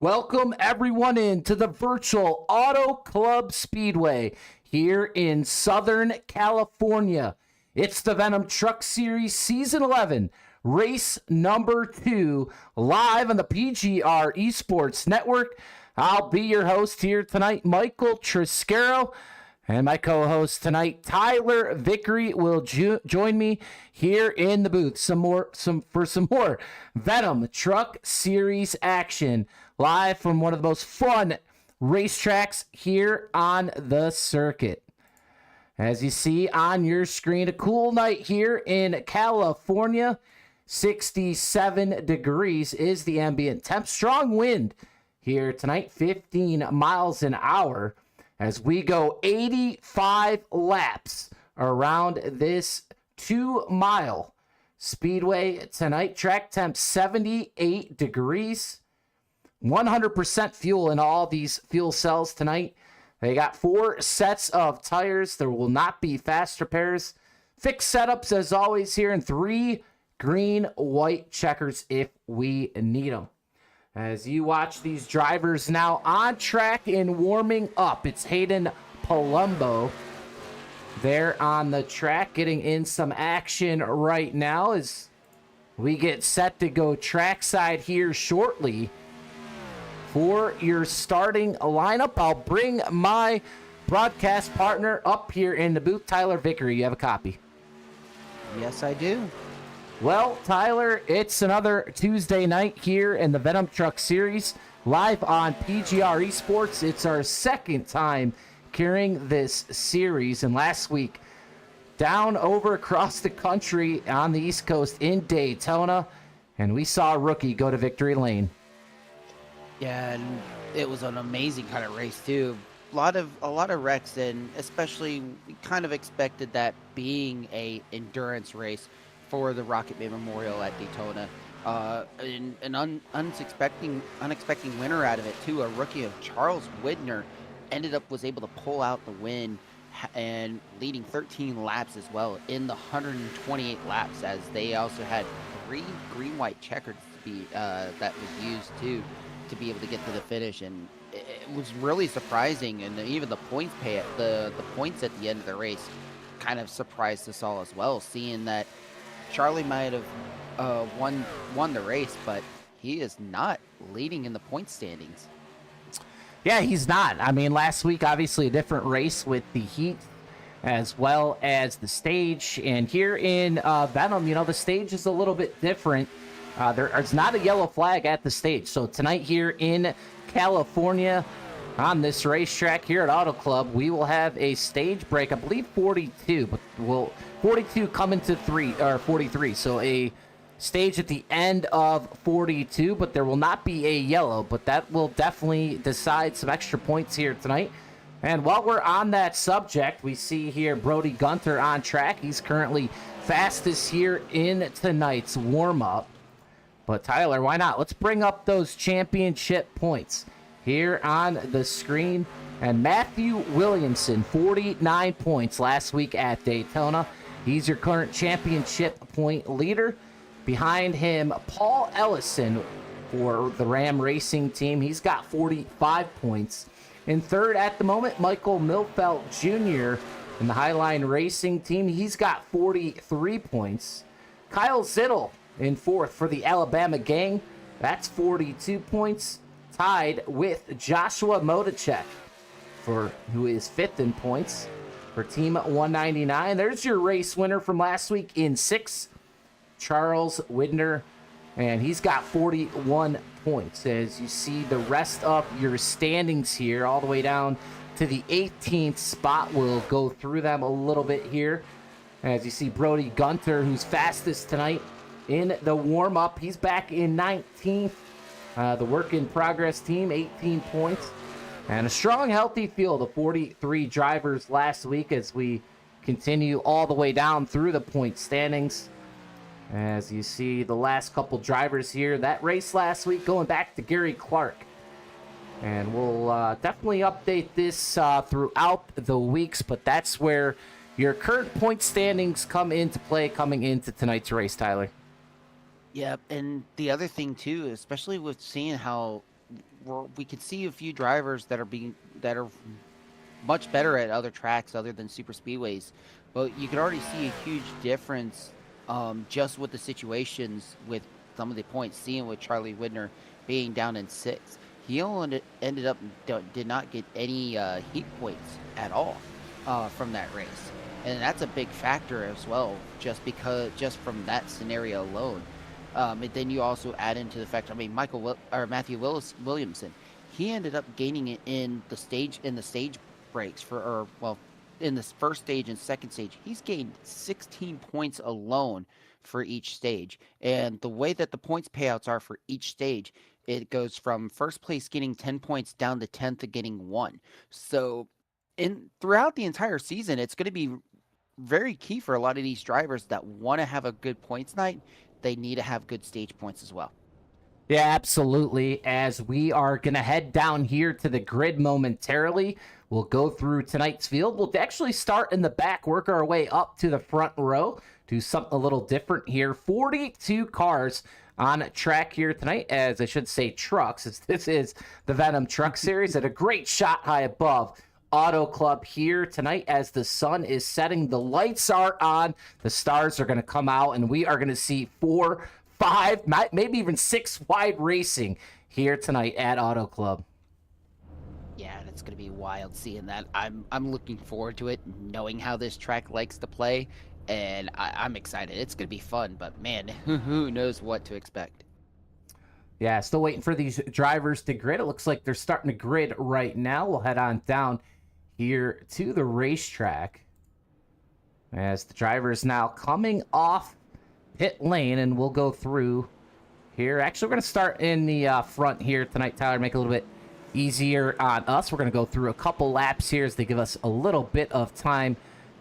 Welcome everyone into the virtual Auto Club Speedway here in Southern California. It's the Venom Truck Series Season 11, race number 2, live on the PGR eSports Network. I'll be your host here tonight, Michael Triscaro, and my co-host tonight, Tyler Vickery, will join me here in the booth. Some more Venom Truck Series action, live from one of the most fun racetracks here on the circuit. As you see on your screen, a cool night here in California. 67 degrees is the ambient temp. Strong wind here tonight, 15 miles an hour, as we go 85 laps around this 2-mile speedway tonight. Track temp 78 degrees. 100% fuel in all these fuel cells tonight. They got 4 sets of tires. There will not be fast repairs. Fixed setups as always here, and 3 green-white checkers if we need them. As you watch these drivers now on track and warming up, it's Hayden Palumbo there on the track, getting in some action right now as we get set to go trackside here shortly. For your starting lineup, I'll bring my broadcast partner up here in the booth. Tyler Vickery, you have a copy? Yes, I do. Well, Tyler, it's another Tuesday night here in the Venom Truck Series, live on PGR eSports. It's our second time carrying this series, and last week, down over across the country on the East Coast in Daytona, and we saw a rookie go to victory lane. Yeah, and it was an amazing kind of race too. A lot of wrecks, and especially we kind of expected that being a endurance race for the Rocket Bay Memorial at Daytona. An unexpected winner out of it too. A rookie of Charles Widner was able to pull out the win and leading 13 laps as well in the 128 laps, as they also had 3 green-white checkers to be that was used too, to be able to get to the finish. And it was really surprising, and even the points the points at the end of the race kind of surprised us all as well, seeing that Charlie might have won the race, but he is not leading in the point standings. Yeah, he's not. I mean, last week, obviously a different race with the heat as well as the stage. And here in Venom, the stage is a little bit different. There's not a yellow flag at the stage. So tonight here in California on this racetrack here at Auto Club, we will have a stage break, I believe 42, but 42 come into 43. So a stage at the end of 42, but there will not be a yellow, but that will definitely decide some extra points here tonight. And while we're on that subject, we see here Brody Gunter on track. He's currently fastest here in tonight's warm-up. But Tyler, why not? Let's bring up those championship points here on the screen. And Matthew Williamson, 49 points last week at Daytona. He's your current championship point leader. Behind him, Paul Ellison for the Ram Racing team. He's got 45 points. In third at the moment, Michael Milfelt Jr. in the Highline Racing team. He's got 43 points. Kyle Zittel in fourth for the Alabama gang. That's 42 points. Tied with Joshua Motacek, who is fifth in points for Team 199. There's your race winner from last week in sixth, Charles Widner, and he's got 41 points. As you see the rest of your standings here, all the way down to the 18th spot. We'll go through them a little bit here. As you see Brody Gunter, who's fastest tonight in the warm-up. He's back in 19th. The work-in-progress team, 18 points. And a strong, healthy field of 43 drivers last week as we continue all the way down through the point standings. As you see the last couple drivers here, that race last week going back to Gary Clark. And we'll definitely update this throughout the weeks, but that's where your current point standings come into play coming into tonight's race, Tyler. Yep, and the other thing too, especially with seeing how we can see a few drivers that are much better at other tracks other than super speedways, but you can already see a huge difference just with the situations with some of the points. Seeing with Charlie Whitner being down in 6th, he only ended up did not get any heat points at all from that race, and that's a big factor as well. Just from that scenario alone. And then you also add into the fact, I mean, Matthew Williamson, he ended up gaining it in the stage breaks in this first stage and second stage. He's gained 16 points alone for each stage. And the way that the points payouts are for each stage, it goes from first place getting 10 points down to 10th getting 1. So throughout the entire season, it's going to be very key for a lot of these drivers that want to have a good points night. They need to have good stage points as well. Yeah, absolutely. As we are going to head down here to the grid momentarily, we'll go through tonight's field. We'll actually start in the back, work our way up to the front row, do something a little different here. 42 cars on track here tonight, as I should say trucks, as this is the Venom Truck Series at a great shot high above Auto Club here tonight as the sun is setting. The lights are on. The stars are going to come out, and we are going to see 4, 5, maybe even 6 wide racing here tonight at Auto Club. Yeah, it's going to be wild seeing that. I'm looking forward to it, knowing how this track likes to play, and I'm excited. It's going to be fun, but man, who knows what to expect. Yeah, still waiting for these drivers to grid. It looks like they're starting to grid right now. We'll head on down here to the racetrack as the driver is now coming off pit lane, and we'll go through here. Actually, we're going to start in the front here tonight, Tyler, make it a little bit easier on us. We're going to go through a couple laps here as they give us a little bit of time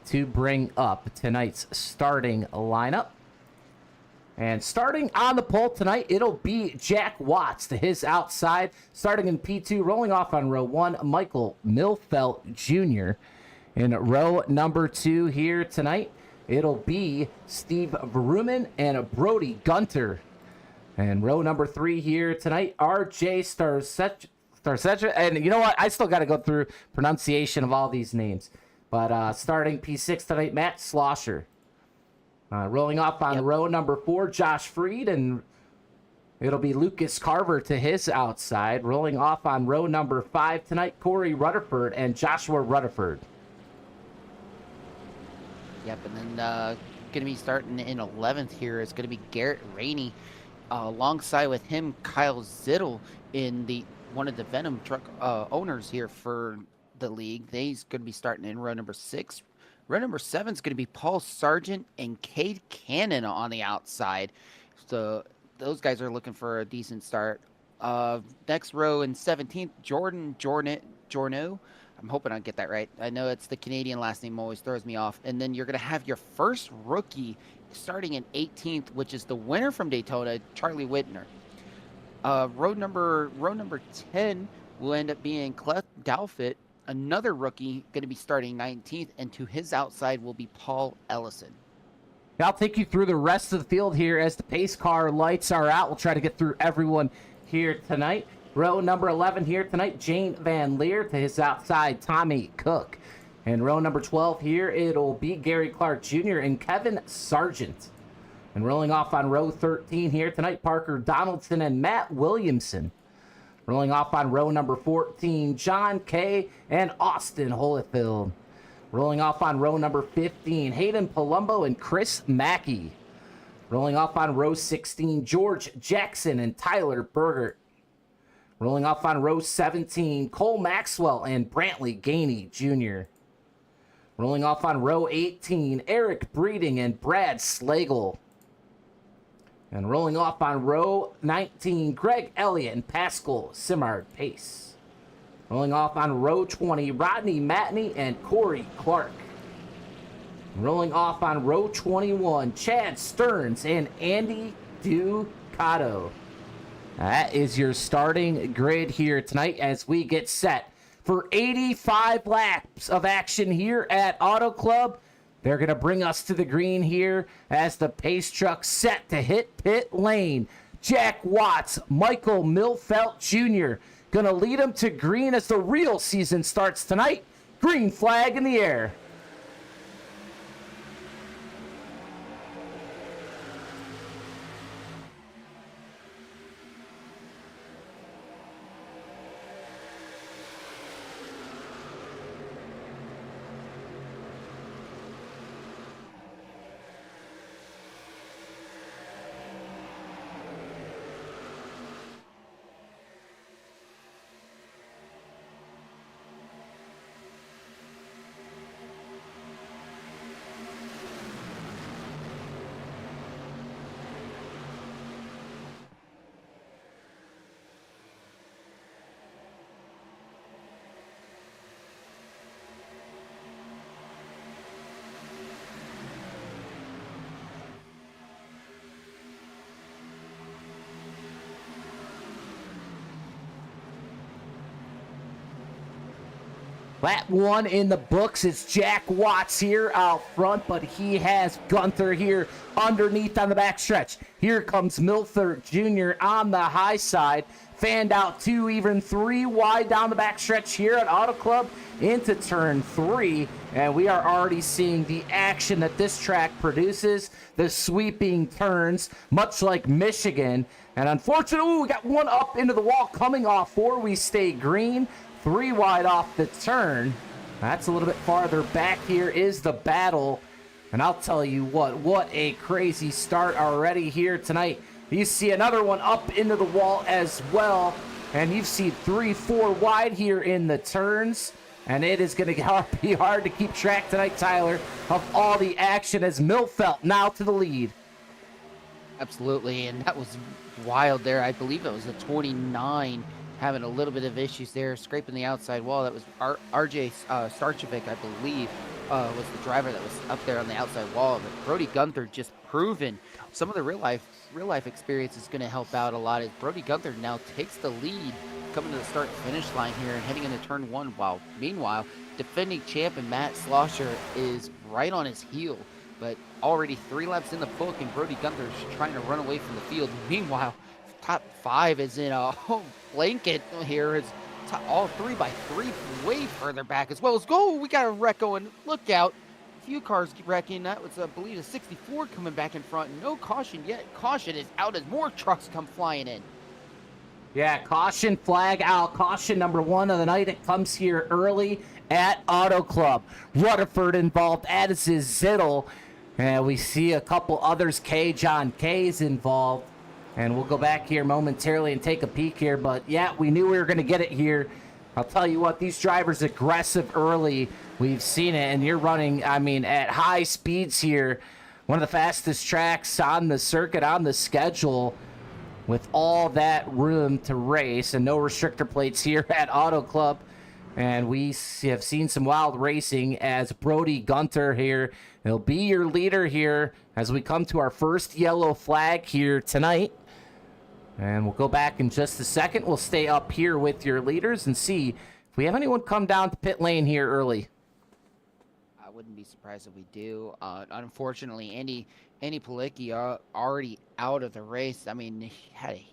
to bring up tonight's starting lineup. And starting on the pole tonight, it'll be Jack Watts to his outside. Starting in P2, rolling off on row 1, Michael Milfelt Jr. In row number 2 here tonight, it'll be Steve Verumen and Brody Gunter. And row number 3 here tonight, RJ Starsetra. And you know what? I still got to go through pronunciation of all these names. But starting P6 tonight, Matt Schlosser. Rolling off on row number 4, Josh Freed, and it'll be Lucas Carver to his outside. Rolling off on row number 5 tonight, Corey Rutherford and Joshua Rutherford. Yep, and then going to be starting in 11th here is going to be Garrett Rainey. Alongside with him, Kyle Zittel in one of the Venom Truck owners here for the league. He's going to be starting in row number 6. Row number 7 is going to be Paul Sargent and Cade Cannon on the outside. So those guys are looking for a decent start. Next row in 17th, Jordan Jorno. I'm hoping I get that right. I know it's the Canadian last name always throws me off. And then you're going to have your first rookie starting in 18th, which is the winner from Daytona, Charlie Whitner. Row number 10 will end up being Clef Dalfit. Another rookie going to be starting 19th, and to his outside will be Paul Ellison. I'll take you through the rest of the field here as the pace car lights are out. We'll try to get through everyone here tonight. Row number 11 here tonight, Jane Van Leer. To his outside, Tommy Cook. And row number 12 here, it'll be Gary Clark Jr. and Kevin Sargent. And rolling off on row 13 here tonight, Parker Donaldson and Matt Williamson. Rolling off on row number 14, John Kay and Austin Holyfield. Rolling off on row number 15, Hayden Palumbo and Chris Mackey. Rolling off on row 16, George Jackson and Tyler Bergert. Rolling off on row 17, Cole Maxwell and Brantley Gainey Jr. Rolling off on row 18, Eric Breeding and Brad Slagle. And rolling off on row 19, Greg Elliott and Pascal Simard Pace. Rolling off on row 20, Rodney Matney and Corey Clark. Rolling off on row 21, Chad Stearns and Andy Ducato. That is your starting grid here tonight as we get set for 85 laps of action here at Auto Club. They're going to bring us to the green here as the pace truck set to hit pit lane. Jack Watts, Michael Milfelt Jr. Gonna lead him to green as the real season starts tonight. Green flag in the air. Lap 1 in the books. It's Jack Watts here out front, but he has Gunther here underneath on the backstretch. Here comes Milford Jr. on the high side. Fanned out 2, even 3 wide down the backstretch here at Auto Club into turn 3. And we are already seeing the action that this track produces. The sweeping turns, much like Michigan. And unfortunately, we got one up into the wall coming off 4. We stay green. 3 wide off the turn. That's a little bit farther back. Here is the battle. And I'll tell you what a crazy start already here tonight. You see another one up into the wall as well. And you see 3, 4 wide here in the turns. And it is going to be hard to keep track tonight, Tyler, of all the action as Milfelt now to the lead. Absolutely, and that was wild there. I believe it was a 29 having a little bit of issues there, scraping the outside wall. That was RJ Starchevic, I believe, was the driver that was up there on the outside wall. But Brody Gunther just proven some of the real life experience is going to help out a lot. As Brody Gunther now takes the lead, coming to the start finish line here and heading into turn 1. While meanwhile, defending champ and Matt Slosher is right on his heel. But already 3 laps in the book, and Brody Gunther is trying to run away from the field. Meanwhile, top 5 is in a blanket here. It's all 3x3 way further back as well. Let's go. We got a wreck going. Look out. A few cars wrecking. That was, I believe, a 64 coming back in front. No caution yet. Caution is out as more trucks come flying in. Yeah, caution flag out. Caution number 1 of the night. It comes here early at Auto Club. Rutherford involved, as is Zittel. And we see a couple others. John K is involved. And we'll go back here momentarily and take a peek here. But, yeah, we knew we were going to get it here. I'll tell you what, these drivers aggressive early. We've seen it, and you're running, I mean, at high speeds here. One of the fastest tracks on the circuit, on the schedule, with all that room to race and no restrictor plates here at Auto Club. And we have seen some wild racing as Brody Gunther here. He'll be your leader here as we come to our first yellow flag here tonight. And we'll go back in just a second. We'll stay up here with your leaders and see if we have anyone come down to pit lane here early. I wouldn't be surprised if we do. Unfortunately, Andy Palicki already out of the race. I mean, he had a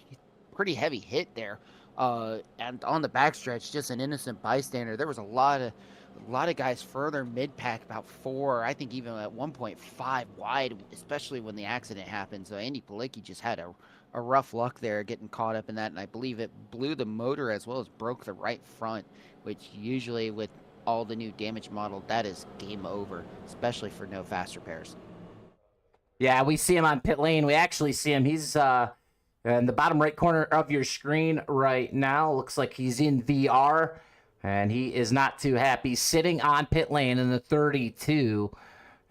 pretty heavy hit there. And on the backstretch, just an innocent bystander. There was a lot of guys further mid-pack, about 4, I think even at 1.5 wide, especially when the accident happened. So Andy Palicki just had a rough luck there getting caught up in that, and I believe it blew the motor as well as broke the right front, which usually with all the new damage model, that is game over, especially for no fast repairs. Yeah, we see him on pit lane. We actually see him. He's in the bottom right corner of your screen right now. Looks like he's in VR, and he is not too happy sitting on pit lane in the 32.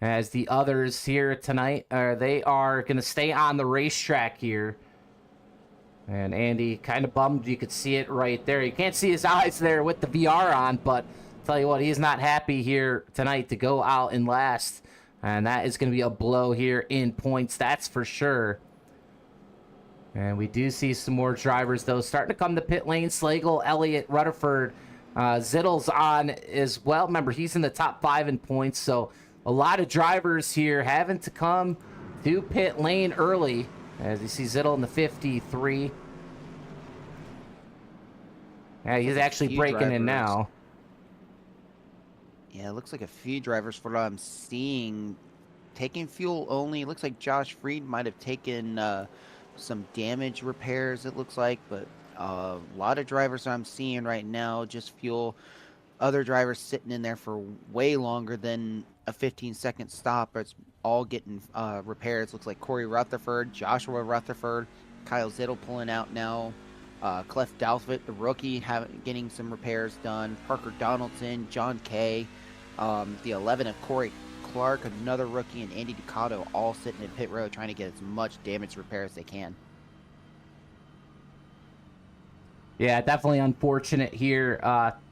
As the others here tonight, they are going to stay on the racetrack here. And Andy kind of bummed. You could see it right there. You can't see his eyes there with the VR on, but I'll tell you what, he's not happy here tonight to go out in last. And that is going to be a blow here in points, that's for sure. And we do see some more drivers, though, starting to come to pit lane. Slagle, Elliott, Rutherford, Zittel's on as well. Remember, he's in the top 5 in points, so a lot of drivers here having to come to pit lane early. As you see Zittel in the 53. Yeah, he's Like a actually few breaking in drivers. now. Yeah, it looks like a few drivers for what I'm seeing taking fuel only. It looks like Josh Freed might have taken some damage repairs, it looks like, but a lot of drivers I'm seeing right now just fuel. Other drivers sitting in there for way longer than a 15-second stop. It's all getting repairs. Looks like Corey Rutherford, Joshua Rutherford, Kyle Zittel pulling out now. Clef Dalfit, the rookie, getting some repairs done. Parker Donaldson, John Kay, the 11 of Corey Clark, another rookie, and Andy Ducato all sitting in pit road trying to get as much damage repair as they can. Yeah, definitely unfortunate here.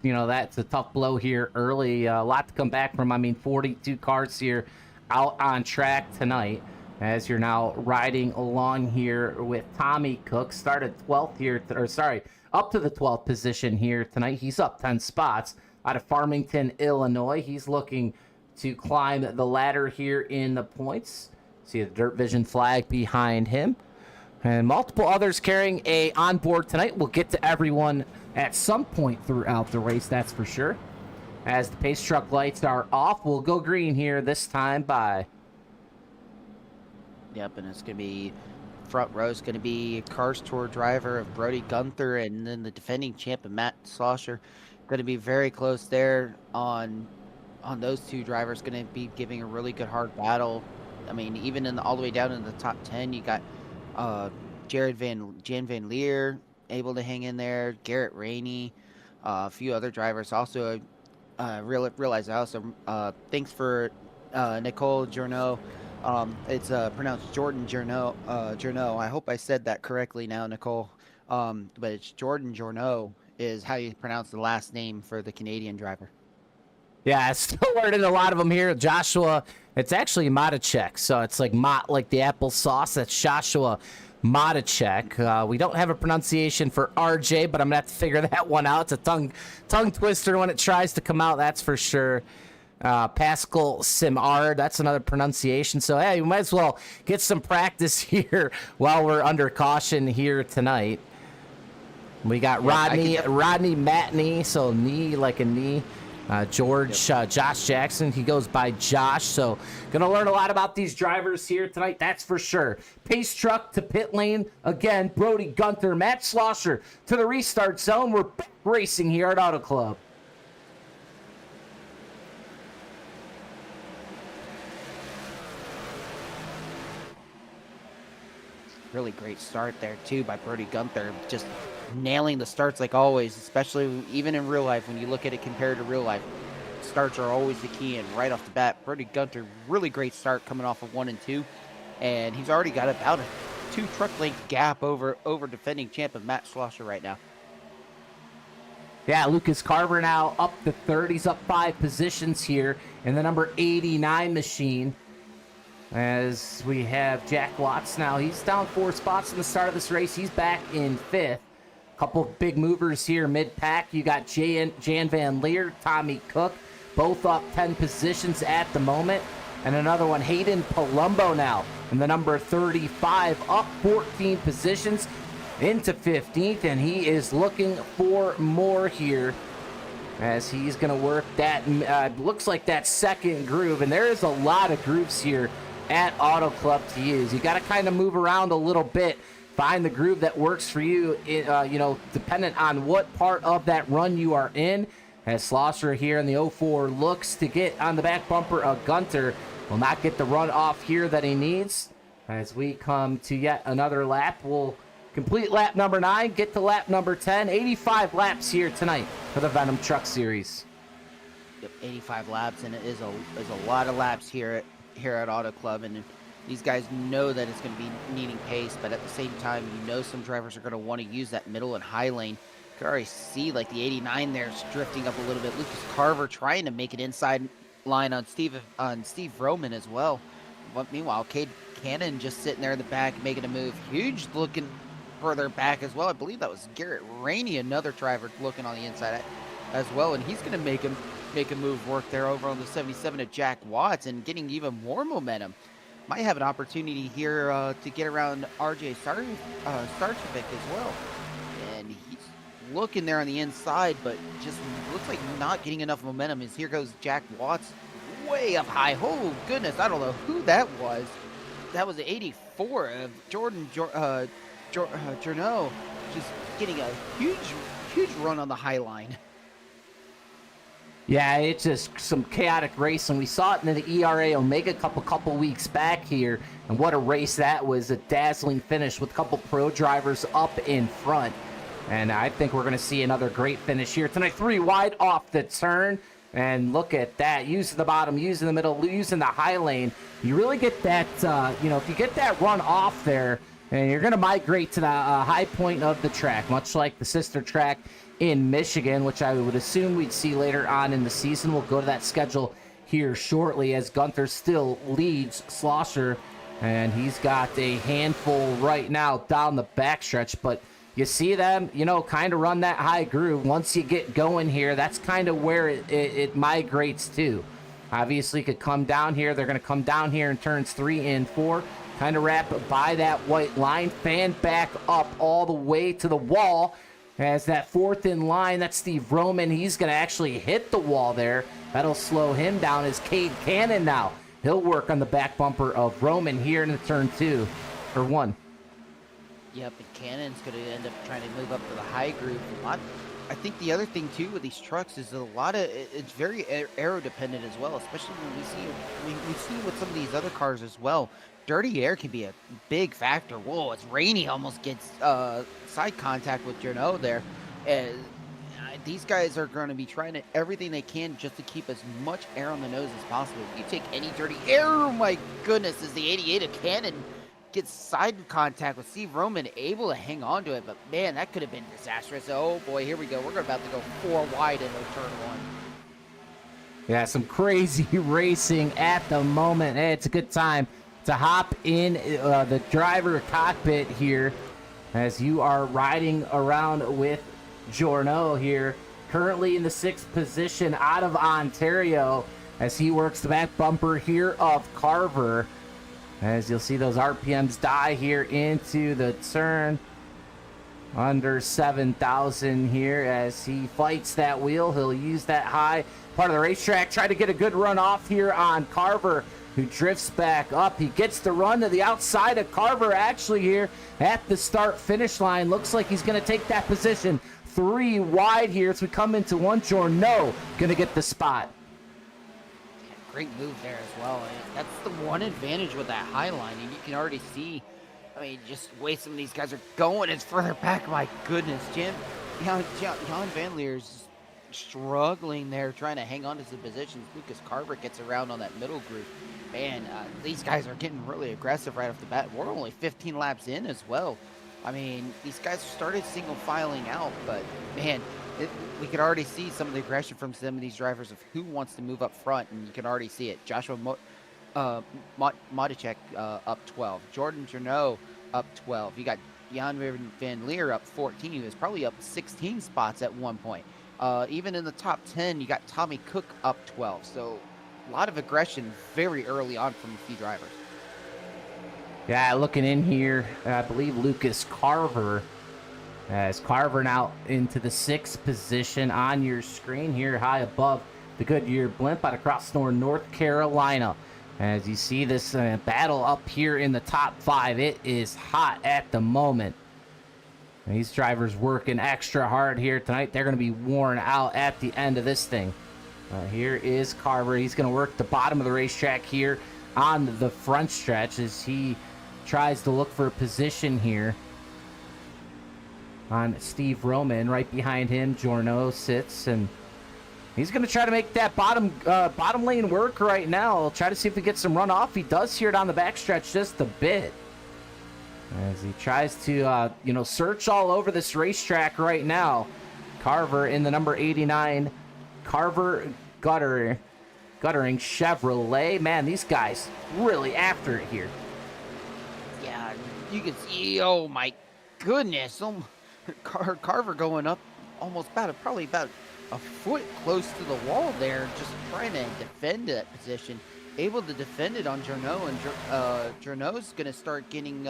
That's a tough blow here early. A lot to come back from. I mean, 42 cars here out on track tonight as you're now riding along here with Tommy Cook. Started 12th here, up to the 12th position here tonight. He's up 10 spots out of Farmington, Illinois. He's looking to climb the ladder here in the points. See the Dirt Vision flag behind him. And multiple others carrying a onboard tonight. We'll get to everyone at some point throughout the race, that's for sure. As the pace truck lights are off, we'll go green here this time by. Yep, and it's going to be front row is going to be Cars Tour driver of Brody Gunther, and then the defending champ of Matt Slosher. Going to be very close there on those two drivers. Going to be giving a really good hard battle. I mean, even all the way down in the top 10, you got Jan Van Leer able to hang in there, Garrett Rainey, a few other drivers. Also, realize I also thanks for Nicole Journeau. It's pronounced Jordan Journeau. I hope I said that correctly now, Nicole. But it's Jordan Journeau is how you pronounce the last name for the Canadian driver. Yeah, still learning a lot of them here. Joshua, it's actually Matacek, so it's like like the applesauce. That's Joshua Matacek. We don't have a pronunciation for RJ, but I'm gonna have to figure that one out. It's a tongue twister when it tries to come out, that's for sure. Pascal Simard, that's another pronunciation. So hey, we might as well get some practice here while we're under caution here tonight. We got Rodney Matney, so knee like a knee. Josh Jackson, he goes by Josh. So gonna learn a lot about these drivers here tonight, that's for sure. Pace truck to pit lane again. Brody Gunther, Matt Slosher to the restart zone. We're back racing here at Auto Club. Really great start there too by Brody Gunther, just nailing the starts like always, especially even in real life. When you look at it compared to real life, starts are always the key, and right off the bat, Brody Gunther, really great start coming off of 1 and 2, and he's already got about a 2 truck length gap over defending champ of Matt Slosher right now. Yeah, Lucas Carver now up to third. He's up 5 positions here in the number 89 machine. As we have Jack Watts now. He's down 4 spots in the start of this race. He's back in 5th. Couple of big movers here mid-pack. You got Jan Van Leer, Tommy Cook, both up 10 positions at the moment. And another one, Hayden Palumbo now in the number 35, up 14 positions into 15th. And he is looking for more here as he's going to work that, looks like that second groove. And there is a lot of grooves here at Auto Club to use. You got to kind of move around a little bit, find the groove that works for you, dependent on what part of that run you are in. As Slosser here in the 04 looks to get on the back bumper of Gunter, will not get the run off here that he needs. As we come to yet another lap, we'll complete lap number 9, get to lap number 10. 85 laps here tonight for the Venom Truck Series. Yep, 85 laps, and it is a lot of laps here at Auto Club, and these guys know that it's going to be needing pace, but at the same time, some drivers are going to want to use that middle and high lane. You can already see like the 89 there is drifting up a little bit. Lucas Carver trying to make it inside line on Steve Roman as well. But meanwhile, Cade Cannon just sitting there in the back making a move. Huge looking further back as well. I believe that was Garrett Rainey, another driver looking on the inside as well, and he's going to make a move work there over on the 77 of Jack Watts and getting even more momentum. might have an opportunity here to get around RJ Starchevic as well. And he's looking there on the inside, but just looks like not getting enough momentum. As here goes Jack Watts way up high. Oh, goodness, I don't know who that was. That was 84 of Journeau, just getting a huge run on the high line. Yeah, it's just some chaotic racing. We saw it in the ERA Omega Cup a couple weeks back here, and what a race that was. A dazzling finish with a couple pro drivers up in front. And I think we're going to see another great finish here tonight. 3 wide off the turn. And look at that. Using the bottom, using the middle, using the high lane. You really get that, if you get that run off there, and you're going to migrate to the high point of the track, much like the sister track in Michigan, which I would assume we'd see later on in the season. We'll go to that schedule here shortly as Gunther still leads Schlosser, and he's got a handful right now down the backstretch, but you see them, kind of run that high groove. Once you get going here, that's kind of where it migrates to. Obviously, could come down here. They're going to come down here in turns 3 and 4, kind of wrap by that white line, fan back up all the way to the wall. As that 4th in line, that's Steve Roman. He's going to actually hit the wall there. That'll slow him down as Cade Cannon now. He'll work on the back bumper of Roman here in the turn 1. Yep, and Cannon's going to end up trying to move up to the high groove a lot. I think the other thing too with these trucks is it's very aero dependent as well, especially when we see with some of these other cars as well. Dirty air can be a big factor. Whoa, it's rainy, almost gets side contact with Journeau there. These guys are going to be trying everything they can just to keep as much air on the nose as possible. If you take any dirty air, oh my goodness, as the 88 of Cannon gets side contact with Steve Roman, able to hang on to it, but man, that could have been disastrous. Oh boy, here we go. We're about to go 4 wide into turn 1. Yeah, some crazy racing at the moment. Hey, it's a good time to hop in the driver cockpit here as you are riding around with Journeau here, currently in the 6th position out of Ontario as he works the back bumper here of Carver. As you'll see those RPMs die here into the turn. Under 7,000 here as he fights that wheel. He'll use that high part of the racetrack. Try to get a good run off here on Carver, who drifts back up. He gets the run to the outside of Carver actually here at the start-finish line. Looks like he's going to take that position 3 wide here as we come into 1. Journeau going to get the spot. Great move there as well. That's the one advantage with that high line, and you can already see, just the way some of these guys are going, it's further back. My goodness, Jan Van Leer's struggling there, trying to hang on to some positions. Lucas Carver gets around on that middle group. Man, these guys are getting really aggressive right off the bat. We're only 15 laps in as well. These guys started single filing out, but man, we could already see some of the aggression from some of these drivers of who wants to move up front, and you can already see it. Joshua Modicek up 12. Jordan Journeau up 12. You got Jan Van Leer up 14. He was probably up 16 spots at one point. Even in the top 10, you got Tommy Cook up 12. So a lot of aggression very early on from a few drivers. Yeah, looking in here, I believe Lucas Carver. As Carver now into the 6th position on your screen here, high above the Goodyear blimp out of Crossnore, North Carolina. As you see this battle up here in the top 5, it is hot at the moment. And these drivers working extra hard here tonight. They're going to be worn out at the end of this thing. Here is Carver. He's going to work the bottom of the racetrack here on the front stretch as he tries to look for a position here on Steve Roman. Right behind him, Journeau sits, and he's going to try to make that bottom lane work right now. He'll try to see if he gets some runoff. He does here down the backstretch just a bit. As he tries to, search all over this racetrack right now. Carver in the number 89 Carver Guttering Chevrolet. Man, these guys really after it here. Yeah, you can see, oh my goodness. Carver going up almost probably about a foot close to the wall there, just trying to defend that position. able to defend it on Journeau, and Journeau's going to start getting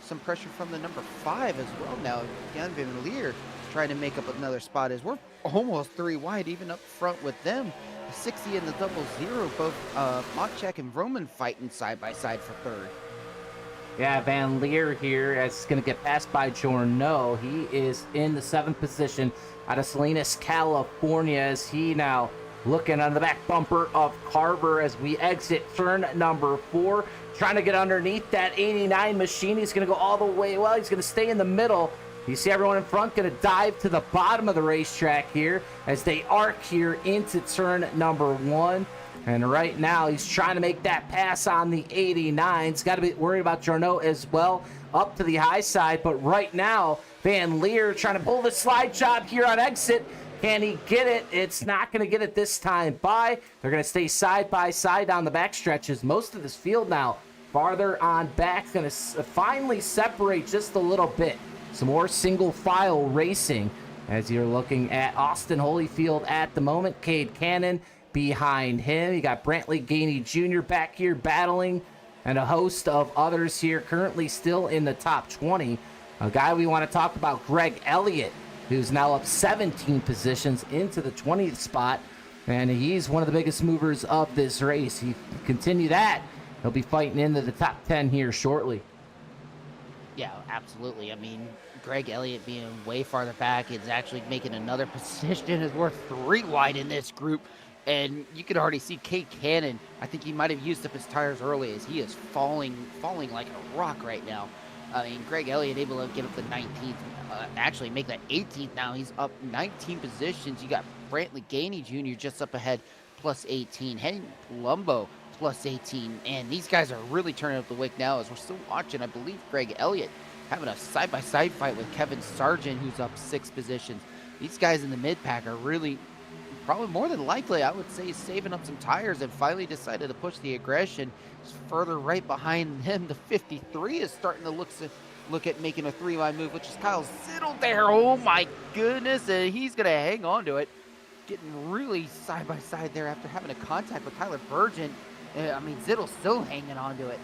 some pressure from the number 5 as well now. Again, Van Leer trying to make up another spot as we're almost 3 wide, even up front with them. 60 and the 00, both Motchek and Roman fighting side by side for 3rd. Yeah, Van Leer here is going to get passed by Journeau. He is in the 7th position out of Salinas, California, as he now looking on the back bumper of Carver as we exit turn number 4. Trying to get underneath that 89 machine. He's going to go all the way. Well, he's going to stay in the middle. You see everyone in front going to dive to the bottom of the racetrack here as they arc here into turn number 1. And right now, he's trying to make that pass on the 89. He's got to be worried about Journeau as well, up to the high side. But right now, Van Leer trying to pull the slide job here on exit. Can he get it? It's not going to get it this time by. They're going to stay side by side down the back stretches. Most of this field now farther on back. Going to finally separate just a little bit. Some more single file racing as you're looking at Austin Holyfield at the moment. Cade Cannon behind him. You got Brantley Gainey Jr. back here battling, and a host of others here currently still in the top 20. A guy we want to talk about, Greg Elliott, who's now up 17 positions into the 20th spot, and he's one of the biggest movers of this race. He continue that, he'll be fighting into the top 10 here shortly. Yeah, absolutely. I mean, Greg Elliott being way farther back is actually making another position as we're 3 wide in this group. And you can already see Cade Cannon. I think he might have used up his tires early as he is falling like a rock right now. I mean, Greg Elliott able to get up to 19th, actually make that 18th now. He's up 19 positions. You got Brantley Gainey Jr. just up ahead, plus 18. Henry Palumbo, plus 18. And these guys are really turning up the wick now as we're still watching, I believe, Greg Elliott having a side-by-side fight with Kevin Sargent, who's up 6 positions. These guys in the mid-pack are really, probably more than likely, I would say, saving up some tires and finally decided to push the aggression. Just further right behind him, the 53 is starting to look at making a 3-wide move, which is Kyle Zittel there. Oh my goodness, and he's going to hang on to it. Getting really side by side there after having a contact with Tyler Burgent. I mean, Zittel's still hanging on to it.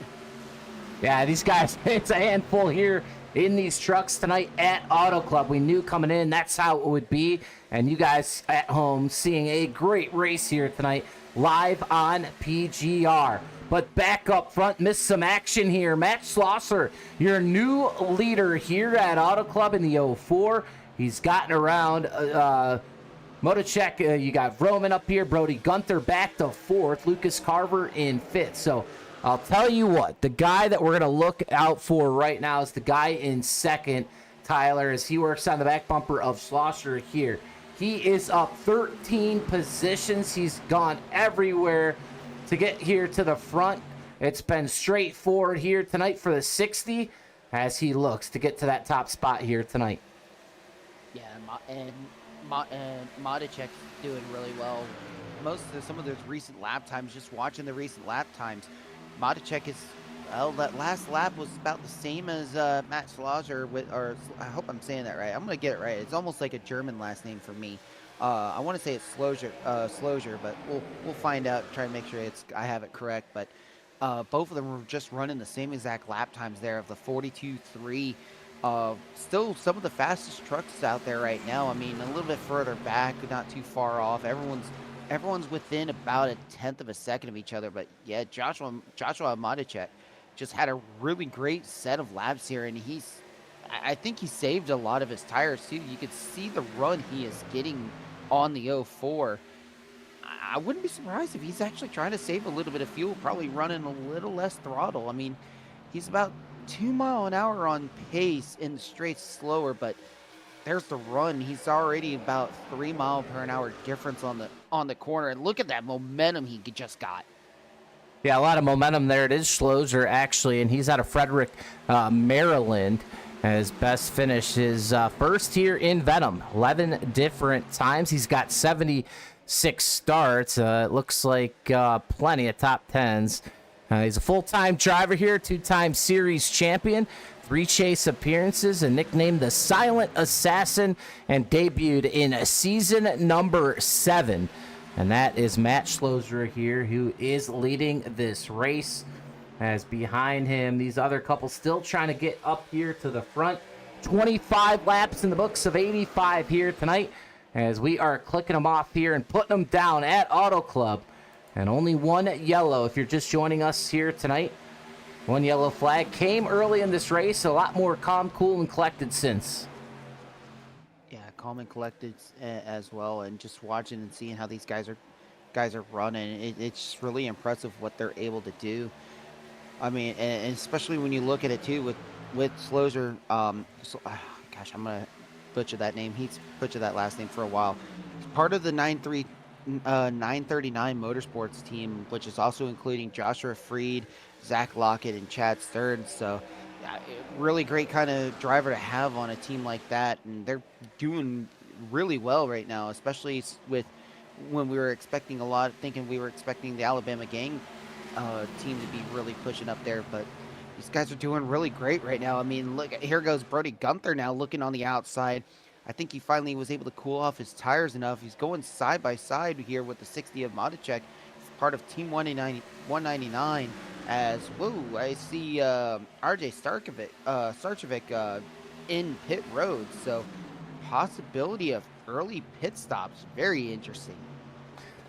Yeah, these guys, it's a handful here in these trucks tonight at Auto Club. We knew coming in that's how it would be. And you guys at home seeing a great race here tonight live on PGR. But back up front, missed some action here. Matt Schlosser, your new leader here at Auto Club in the 04. He's gotten around Motocek. You got Roman up here. Brody Gunther back to 4th. Lucas Carver in 5th. So I'll tell you what, the guy that we're going to look out for right now is the guy in 2nd, Tyler, as he works on the back bumper of Schlosser here. He is up 13 positions. He's gone everywhere to get here to the front. It's been straightforward here tonight for the 60 as he looks to get to that top spot here tonight. Yeah, and Motocek's doing really well. Some of those recent lap times, just watching the recent lap times, Motocek is, well, that last lap was about the same as Matt Schlosser, or I hope I'm saying that right. I'm going to get it right. It's almost like a German last name for me. I want to say it's Schlosser, but we'll find out, try to make sure I have it correct. But both of them were just running the same exact lap times there of the 42.3. Still some of the fastest trucks out there right now. I mean, a little bit further back, not too far off. Everyone's within about a 1/10 of a second of each other. But yeah, Joshua Motocek just had a really great set of laps here, and I think he saved a lot of his tires too. You could see the run he is getting on the 04. I wouldn't be surprised if he's actually trying to save a little bit of fuel, probably running a little less throttle. I mean, he's about 2 miles an hour on pace in the straight slower, but there's the run. He's already about 3 miles per hour difference on the corner, and look at that momentum he just got. Yeah, a lot of momentum there. It is Schlosser, actually, and he's out of Frederick, Maryland. His best finish is first here in Venom, 11 different times. He's got 76 starts. It looks like plenty of top 10s. He's a full-time driver here, 2-time series champion, 3 chase appearances, and nicknamed the Silent Assassin, and debuted in season number 7 And that is Matt Schloser here, who is leading this race. As behind him, these other couples still trying to get up here to the front. 25 laps in the books of 85 here tonight, as we are clicking them off here and putting them down at Auto Club. And only one yellow if you're just joining us here tonight. One yellow flag came early in this race. A lot more calm, cool, and collected since. Yeah, calm and collected as well, and just watching and seeing how these guys are running. It's just really impressive what they're able to do. I mean, and especially when you look at it too with Schloser. Gosh, I'm gonna butcher that name. He's butchered that last name for a while. He's part of the 939 Motorsports team, which is also including Joshua Freed, Zach Lockett, and Chad Stern. So, really great kind of driver to have on a team like that, and they're doing really well right now, especially with when we were expecting thinking we were expecting the Alabama gang team to be really pushing up there, but these guys are doing really great right now. I mean, look, here goes Brody Gunther now looking on the outside. I think he finally was able to cool off his tires enough. He's going side by side here with the 60 of Matichek, part of Team 199. As whoa, I see RJ Starkovic in pit road, so possibility of early pit stops. Very interesting.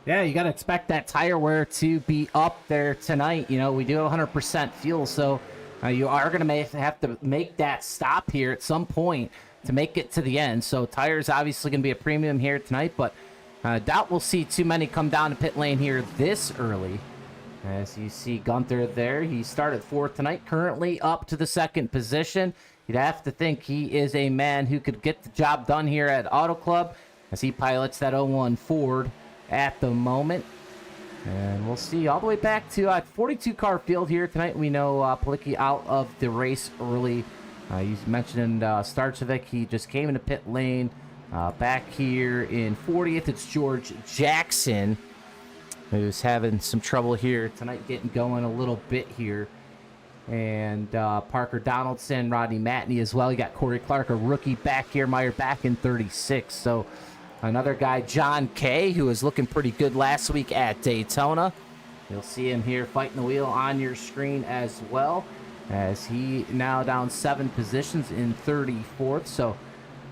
Yeah, you got to expect that tire wear to be up there tonight. You know, we do have 100% fuel, so you are going to have to make that stop here at some point to make it to the end. So tires obviously going to be a premium here tonight, but doubt we'll see too many come down to pit lane here this early. As you see Gunther there, he started fourth tonight, currently up to the second position. You'd have to think he is a man who could get the job done here at Auto Club as he pilots that 01 Ford at the moment. And we'll see all the way back to 42 car field here tonight. We know Palicki out of the race early. You mentioned Starkovic, he just came into pit lane. Back here in 40th, it's George Jackson, who's having some trouble here tonight, getting going a little bit here. And Parker Donaldson, Rodney Matney as well. You got Corey Clark, a rookie back here. Meyer back in 36. So another guy, John Kay, who was looking pretty good last week at Daytona. You'll see him here fighting the wheel on your screen as well, as he now down 7 positions in 34th. So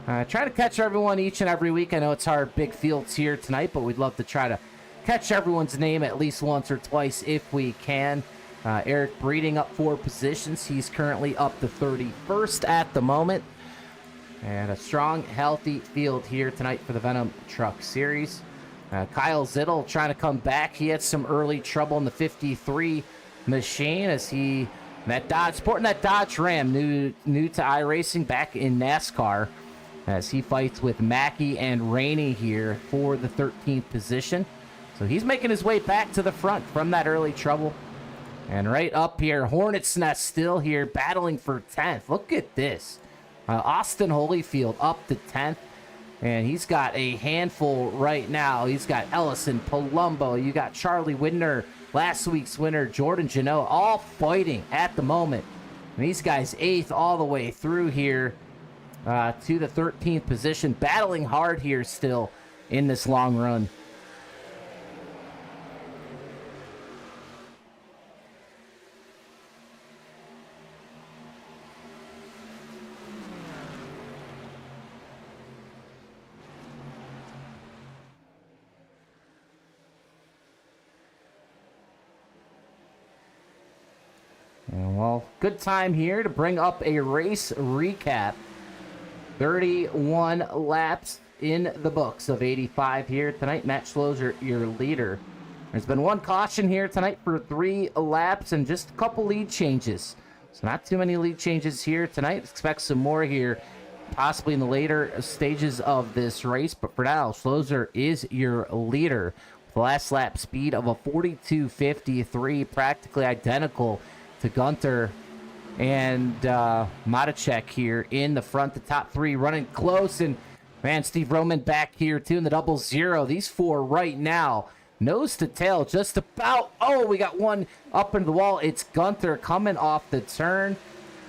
try to catch everyone each and every week. I know it's hard, big fields here tonight, but we'd love to try to catch everyone's name at least once or twice if we can. Eric Breeding up 4 positions. He's currently up to 31st at the moment. And a strong, healthy field here tonight for the Venom Truck Series. Kyle Zittel trying to come back. He had some early trouble in the 53 machine as sporting that Dodge Ram, new to iRacing, back in NASCAR, as he fights with Mackey and Rainey here for the 13th position. So he's making his way back to the front from that early trouble. And right up here, Hornet's Nest still here battling for 10th. Look at this. Austin Holyfield up to 10th, and he's got a handful right now. He's got Ellison, Palumbo, you got Charlie Widner, last week's winner, Jordan Janot, all fighting at the moment. And these guys 8th all the way through here to the 13th position, battling hard here still in this long run. And well, good time here to bring up a race recap. 31 laps in the books of 85 here tonight. Matt Schloser, your leader. There's been one caution here tonight for 3 laps and just a couple lead changes. So not too many lead changes here tonight. Expect some more here, possibly in the later stages of this race. But for now, Schloser is your leader. The last lap speed of a 42.53, practically identical to Gunther and Matichek here in the front. The top 3 running close, and man, Steve Roman back here too in the 00. These 4 right now, nose to tail, just about. Oh, we got one up into the wall. It's Gunther coming off the turn,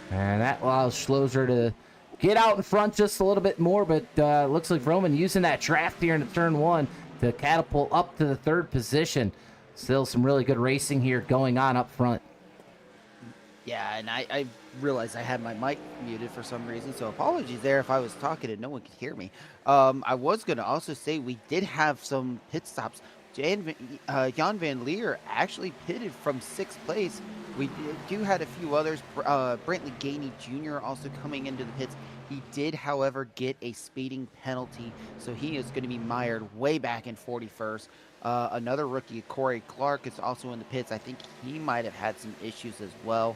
and that allows Schloser to get out in front just a little bit more, but looks like Roman using that draft here into turn 1 to catapult up to the 3rd position. Still some really good racing here going on up front. Yeah, and I realized I had my mic muted for some reason, so apologies there if I was talking and no one could hear me. I was going to also say we did have some pit stops. Jan Van Leer actually pitted from 6th place. We do had a few others. Brantley Gainey Jr. also coming into the pits. He did, however, get a speeding penalty, so he is going to be mired way back in 41st. Another rookie, Corey Clark, is also in the pits. I think he might have had some issues as well.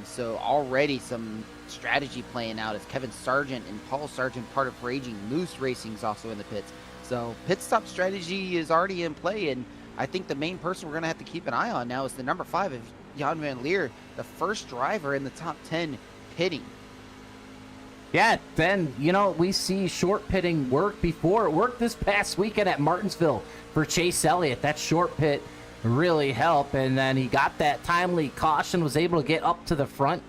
So already some strategy playing out as Kevin Sargent and Paul Sargent, part of Raging Moose Racing, is also in the pits. So pit stop strategy is already in play, and I think the main person we're going to have to keep an eye on now is the number 5 of Jan Van Leer, the first driver in the top 10 pitting. Yeah, Ben, you know, we see short pitting work before. It worked this past weekend at Martinsville for Chase Elliott. That short pit really helped, and then he got that timely caution, was able to get up to the front,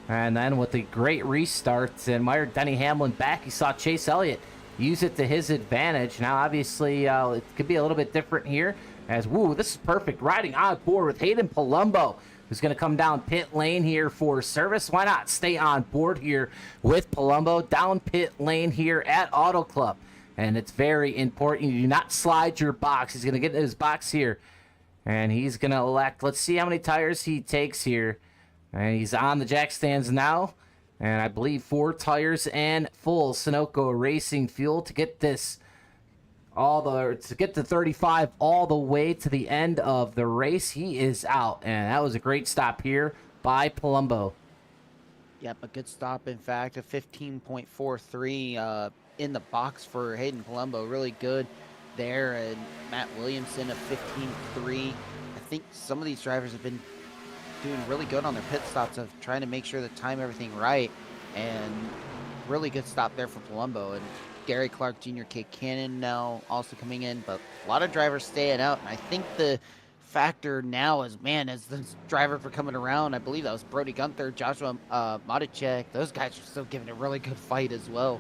and then with the great restarts and mired Denny Hamlin back, he saw Chase Elliott use it to his advantage. Now, obviously, it could be a little bit different here, as, woo, this is perfect. Riding on board with Hayden Palumbo, who's going to come down pit lane here for service. Why not stay on board here with Palumbo down pit lane here at Auto Club? And it's very important you do not slide your box. He's going to get in his box here, and he's going to elect, let's see how many tires he takes here. And he's on the jack stands now, and I believe 4 tires and full Sunoco Racing fuel to get this to get to 35 all the way to the end of the race. He is out, and that was a great stop here by Palumbo. Yep, a good stop. In fact, a 15.43 in the box for Hayden Palumbo. Really good there. And Matt Williamson, a 15.3. I think some of these drivers have been doing really good on their pit stops of trying to make sure to time everything right. And really good stop there for Palumbo. And Gary Clark Jr., Kate Cannon now also coming in, but a lot of drivers staying out. And I think the factor now is, man, as the drivers were coming around, I believe that was Brody Gunther, Joshua Matichek, those guys are still giving a really good fight as well.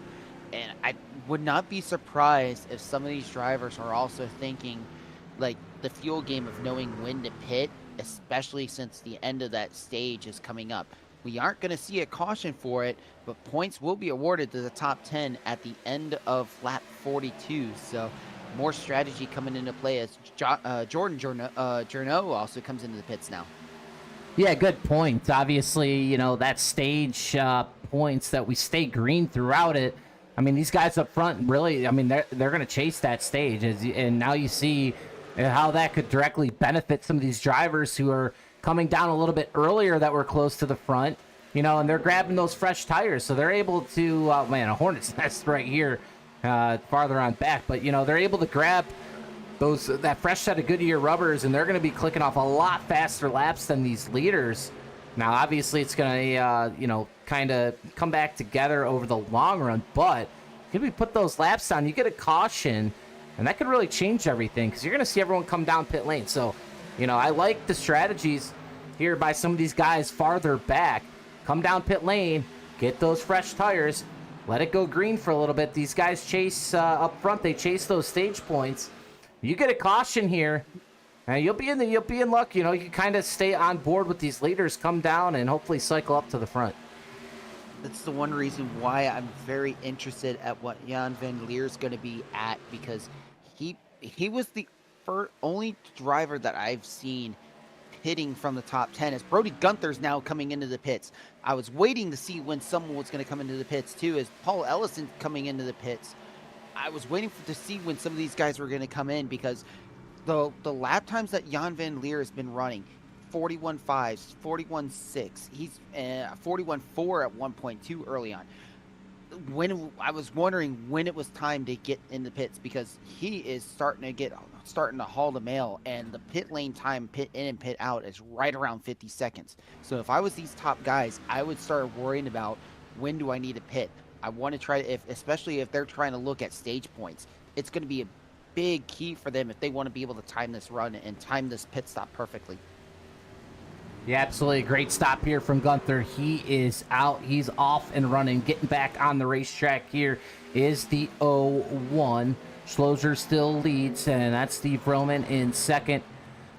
And I would not be surprised if some of these drivers are also thinking, like, the fuel game of knowing when to pit, especially since the end of that stage is coming up. We aren't going to see a caution for it, but points will be awarded to the top 10 at the end of lap 42. So more strategy coming into play as Jordan Journeau also comes into the pits now. Yeah, good point. Obviously, you know, that stage points that we stay green throughout it. I mean, these guys up front really, I mean, they're going to chase that stage. And now you see how that could directly benefit some of these drivers who are coming down a little bit earlier that were close to the front, you know, and they're grabbing those fresh tires. So they're able to, man, a hornet's nest right here farther on back. But, you know, they're able to grab that fresh set of Goodyear rubbers, and they're going to be clicking off a lot faster laps than these leaders. Now, obviously, it's going to, you know, kind of come back together over the long run. But if we put those laps on, you get a caution, and that could really change everything because you're going to see everyone come down pit lane. So, you know, I like the strategies here by some of these guys farther back. Come down pit lane, get those fresh tires, let it go green for a little bit. These guys chase up front. They chase those stage points. You get a caution here, and you'll be in luck. You know, you can kind of stay on board with these leaders, come down, and hopefully cycle up to the front. That's the one reason why I'm very interested at what Jan Van Leer is going to be at, because he was the only driver that I've seen hitting from the top 10, as Brody Gunther's now coming into the pits. I was waiting to see when someone was going to come into the pits too, as Paul Ellison coming into the pits. I was waiting to see when some of these guys were going to come in, because the lap times that Jan Van Leer has been running, 41.5, 41.6, he's 41.4 at 1.2 early on. When I was wondering when it was time to get in the pits, because he is starting to haul the mail, and the pit lane time, pit in and pit out, is right around 50 seconds. So if I was these top guys, I would start worrying about when do I need to pit. I want to try to, especially if they're trying to look at stage points, it's going to be a big key for them if they want to be able to time this run and time this pit stop perfectly. Yeah, absolutely. Great stop here from Gunther. He is out. He's off and running, getting back on the racetrack here is the 0-1. Schlosser still leads, and that's Steve Roman in second.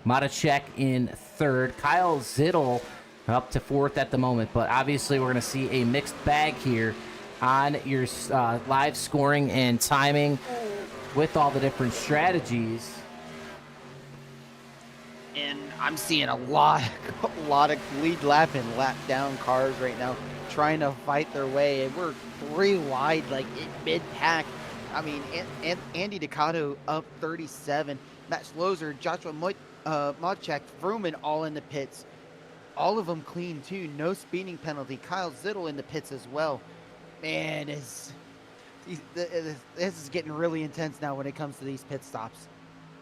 Matacek in third. Kyle Zittel up to fourth at the moment, but obviously we're going to see a mixed bag here on your live scoring and timing with all the different strategies. And I'm seeing a lot of lead lap and lap down cars right now trying to fight their way. And we're 3 wide, like in mid-pack. I mean, Andy Ducato up 37. Matt Schlosser, Joshua Modchak, Fruman all in the pits. All of them clean, too. No speeding penalty. Kyle Zittel in the pits as well. Man, this is getting really intense now when it comes to these pit stops.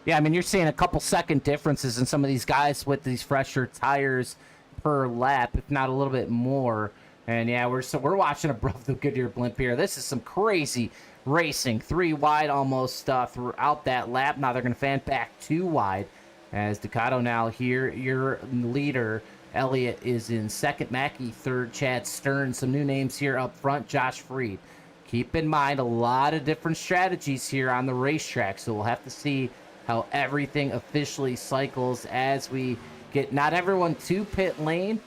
Yeah, I mean, you're seeing a couple second differences in some of these guys with these fresher tires per lap, if not a little bit more. And yeah, we're watching above the Goodyear blimp here. This is some crazy racing. 3 wide almost throughout that lap. Now they're going to fan back 2 wide as Ducato now here. Your leader, Elliott, is in second. Mackey third. Chad Stern. Some new names here up front. Josh Freed. Keep in mind a lot of different strategies here on the racetrack, so we'll have to see how everything officially cycles as we get not everyone to pit lane,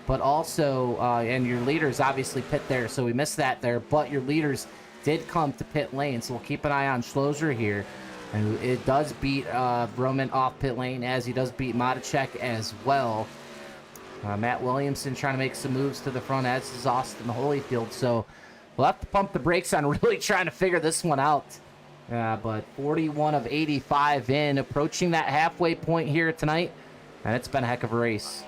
but also, and your leaders obviously pit there, so we missed that there, but your leaders did come to pit lane, so we'll keep an eye on Schlosser here. And it does beat Roman off pit lane, as he does beat Matacek as well. Matt Williamson trying to make some moves to the front, as is Austin Holyfield, so we'll have to pump the brakes on really trying to figure this one out. But 41 of 85 in, approaching that halfway point here tonight, and it's been a heck of a race.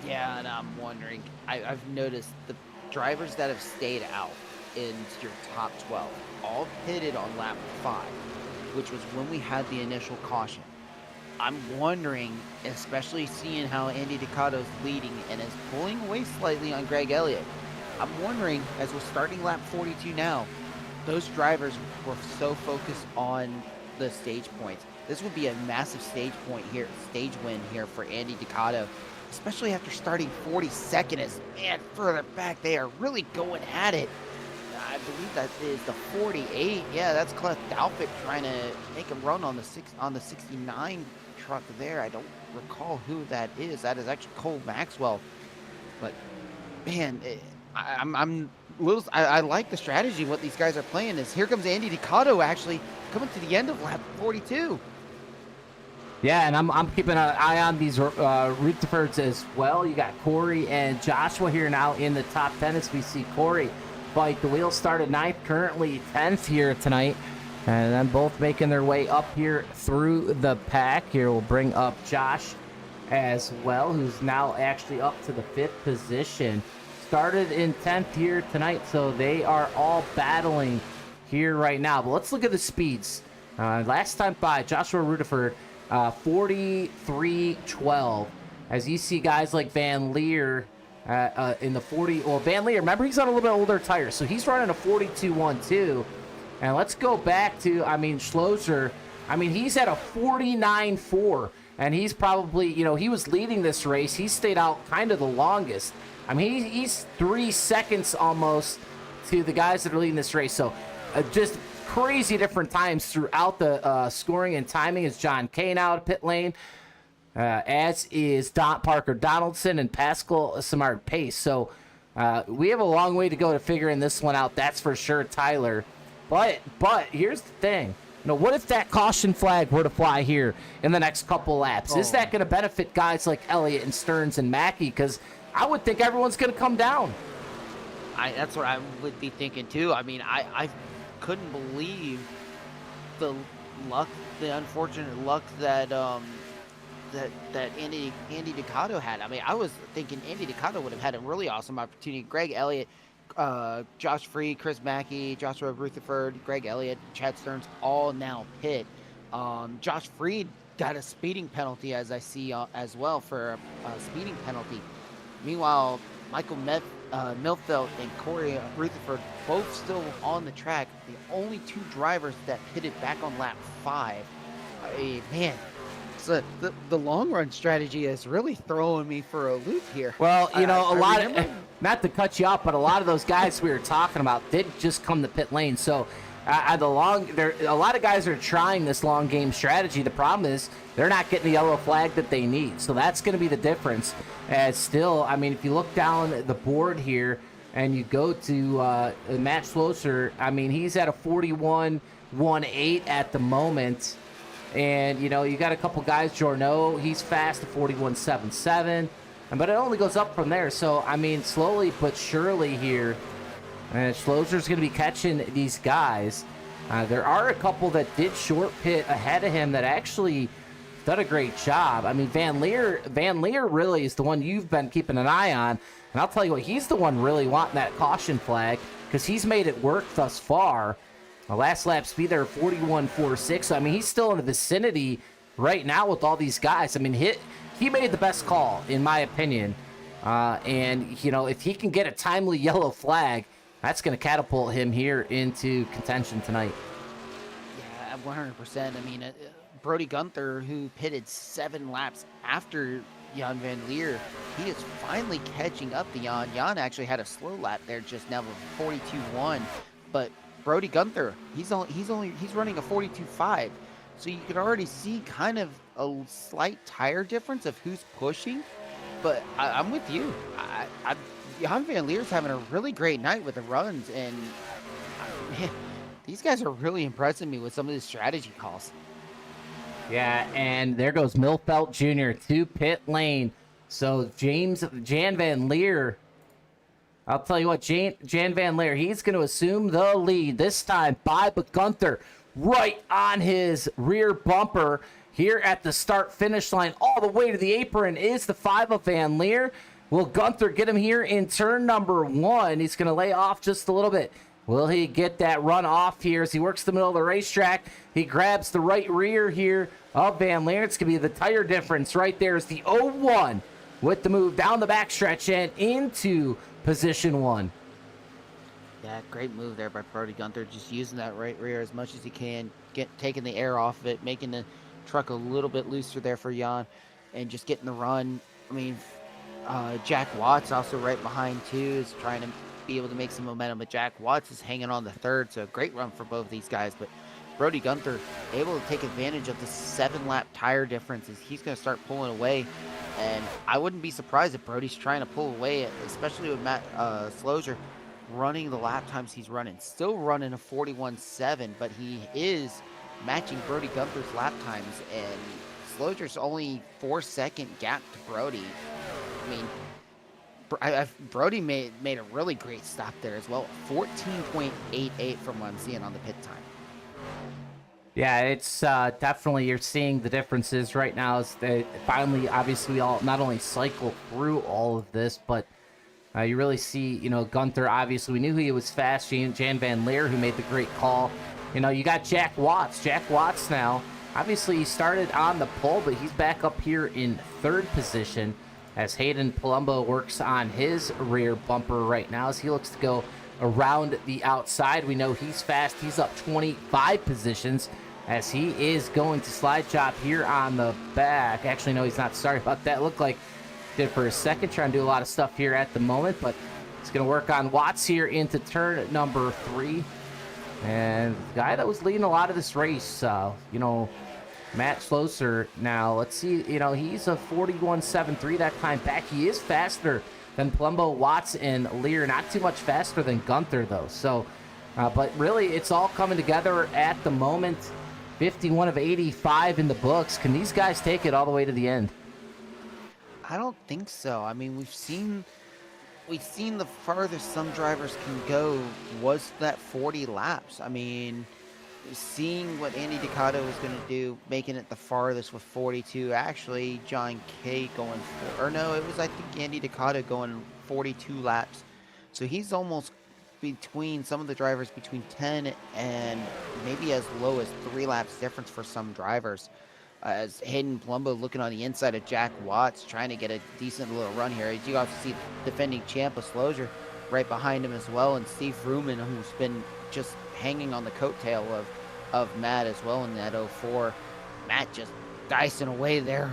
Yeah, and I'm wondering, I've noticed the drivers that have stayed out in your top 12 all pitted on lap 5, which was when we had the initial caution. I'm wondering, especially seeing how Andy Ducato's leading and is pulling away slightly on Greg Elliott, I'm wondering, as we're starting lap 42 now, those drivers were so focused on the stage points. This would be a massive stage win here for Andy Ducato, especially after starting 42nd. As man, further back, they are really going at it. I believe that is the 48. Yeah, that's Clef Dalphic trying to make a run on the 69 truck there. I don't recall who that is. That is actually Cole Maxwell. But man, I like the strategy. What these guys are playing is, here comes Andy Ducato actually coming to the end of lap 42. Yeah, and I'm keeping an eye on these Rutherfords as well. You got Corey and Joshua here now in the top 10 as we see Corey fight. The wheel started 9th, currently 10th here tonight. And then both making their way up here through the pack. Here we'll bring up Josh as well, who's now actually up to the 5th position. Started in 10th here tonight, so they are all battling here right now. But let's look at the speeds. Last time by, Joshua Rutherford, 43.12. As you see guys like Van Leer in the 40. Well, Van Leer, remember, he's on a little bit older tires, so he's running a 42.12. And let's go back to, Schlosser. He's at a 49.4. And he's probably, he was leading this race. He stayed out kind of the longest. He's 3 seconds almost to the guys that are leading this race. So just crazy different times throughout the scoring and timing. Is John Kane out of pit lane, as is Parker Donaldson and Pascal Samard Pace. So we have a long way to go to figuring this one out. That's for sure, Tyler. But here's the thing. What if that caution flag were to fly here in the next couple laps? Is that going to benefit guys like Elliott and Stearns and Mackey? Because I would think everyone's going to come down. That's what I would be thinking too. I couldn't believe the unfortunate luck that that Andy Ducato had. I was thinking Andy Ducato would have had a really awesome opportunity. Greg Elliott, Josh Freed, Chris Mackey, Joshua Rutherford, Greg Elliott, Chad Stearns, all now pit. Josh Freed got a speeding penalty, as I see as well, for a speeding penalty. Meanwhile, Michael Milfeld and Corey Rutherford both still on the track. The only 2 drivers that pitted back on lap 5. Man, so the long run strategy is really throwing me for a loop here. Well, not to cut you off, but a lot of those guys we were talking about did just come to pit lane. So a lot of guys are trying this long game strategy. The problem is they're not getting the yellow flag that they need. So that's going to be the difference. As still, I mean, if you look down the board here and you go to Matt Schlosser, I mean, he's at a 41.18 at the moment. And, you know, you got a couple guys, Jorno, he's fast at 41.77. But it only goes up from there. So, I mean, slowly but surely here, Schlosser's going to be catching these guys. There are a couple that did short pit ahead of him that actually done a great job. I mean, Van Leer really is the one you've been keeping an eye on. And I'll tell you what, he's the one really wanting that caution flag because he's made it work thus far. Last lap speed there, 41.46. So, I mean, he's still in the vicinity right now with all these guys. I mean, he made the best call, in my opinion. And, you know, if he can get a timely yellow flag, that's going to catapult him here into contention tonight. Yeah, 100%. I mean, Brody Gunther, who pitted 7 laps after Jan Van Leer, he is finally catching up to Jan. Jan actually had a slow lap there just now of 42.1, but Brody Gunther, he's running a 42.5. So you can already see kind of a slight tire difference of who's pushing. But I'm with you. Jan Van Leer's having a really great night with the runs, and man, these guys are really impressing me with some of the strategy calls. Yeah, and there goes Milfelt Jr. to pit lane. So Jan Van Leer, I'll tell you what, Jan Van Leer, he's going to assume the lead this time by Gunther right on his rear bumper here at the start-finish line. All the way to the apron is the 5 of Van Leer. Will Gunther get him here in turn number 1? He's going to lay off just a little bit. Will he get that run off here as he works the middle of the racetrack? He grabs the right rear here of Van Leer. It's going to be the tire difference right there is the 0-1 with the move down the backstretch and into position 1. Yeah, great move there by Brody Gunther, just using that right rear as much as he can, taking the air off of it, making the truck a little bit looser there for Jan, and just getting the run. I mean, Jack Watts also right behind too, is trying to be able to make some momentum, but Jack Watts is hanging on the third, so a great run for both these guys. But Brody Gunther able to take advantage of the 7-lap tire differences. He's going to start pulling away, and I wouldn't be surprised if Brody's trying to pull away, especially with Matt Schlosser running the lap times he's running. Still running a 41.7, but he is matching Brody Gunther's lap times, and Schlosser's only 4-second gap to Brody. I mean, Brody made a really great stop there as well. 14.88 from what I'm seeing on the pit time. Yeah, it's definitely, you're seeing the differences right now as they finally, obviously, we all not only cycle through all of this, but you really see, you know, Gunther, obviously, we knew he was fast. Jan Van Leer, who made the great call. You know, you got Jack Watts. Jack Watts now, obviously, he started on the pole, but he's back up here in 3rd position as Hayden Palumbo works on his rear bumper right now as he looks to go around the outside. We know he's fast. He's up 25 positions as he is going to slide chop here on the back. Actually, no, he's not. Sorry about that. Looked like did for a second, trying to do a lot of stuff here at the moment, but he's going to work on Watts here into turn number 3. And the guy that was leading a lot of this race, you know, Matt Schlosser. Now, let's see, you know, he's a 41.73 that time back. He is faster than Palumbo, Watts, and Lear. Not too much faster than Gunther, though. So, but really, it's all coming together at the moment. 51 of 85 in the books. Can these guys take it all the way to the end? I don't think so. I mean, we've seen the farthest some drivers can go was that 40 laps. I mean, seeing what Andy Ducato was going to do, making it the farthest with 42. Actually, John Kay going for, or no, it was, I think, Andy Ducato going 42 laps. So he's almost between some of the drivers between 10 and maybe as low as 3 laps difference for some drivers. As Hayden Palumbo looking on the inside of Jack Watts, trying to get a decent little run here. As you also see defending champ of Schlosser right behind him as well, and Steve Ruman, who's been just hanging on the coattail of Matt as well in that 04. Matt just dicing away there,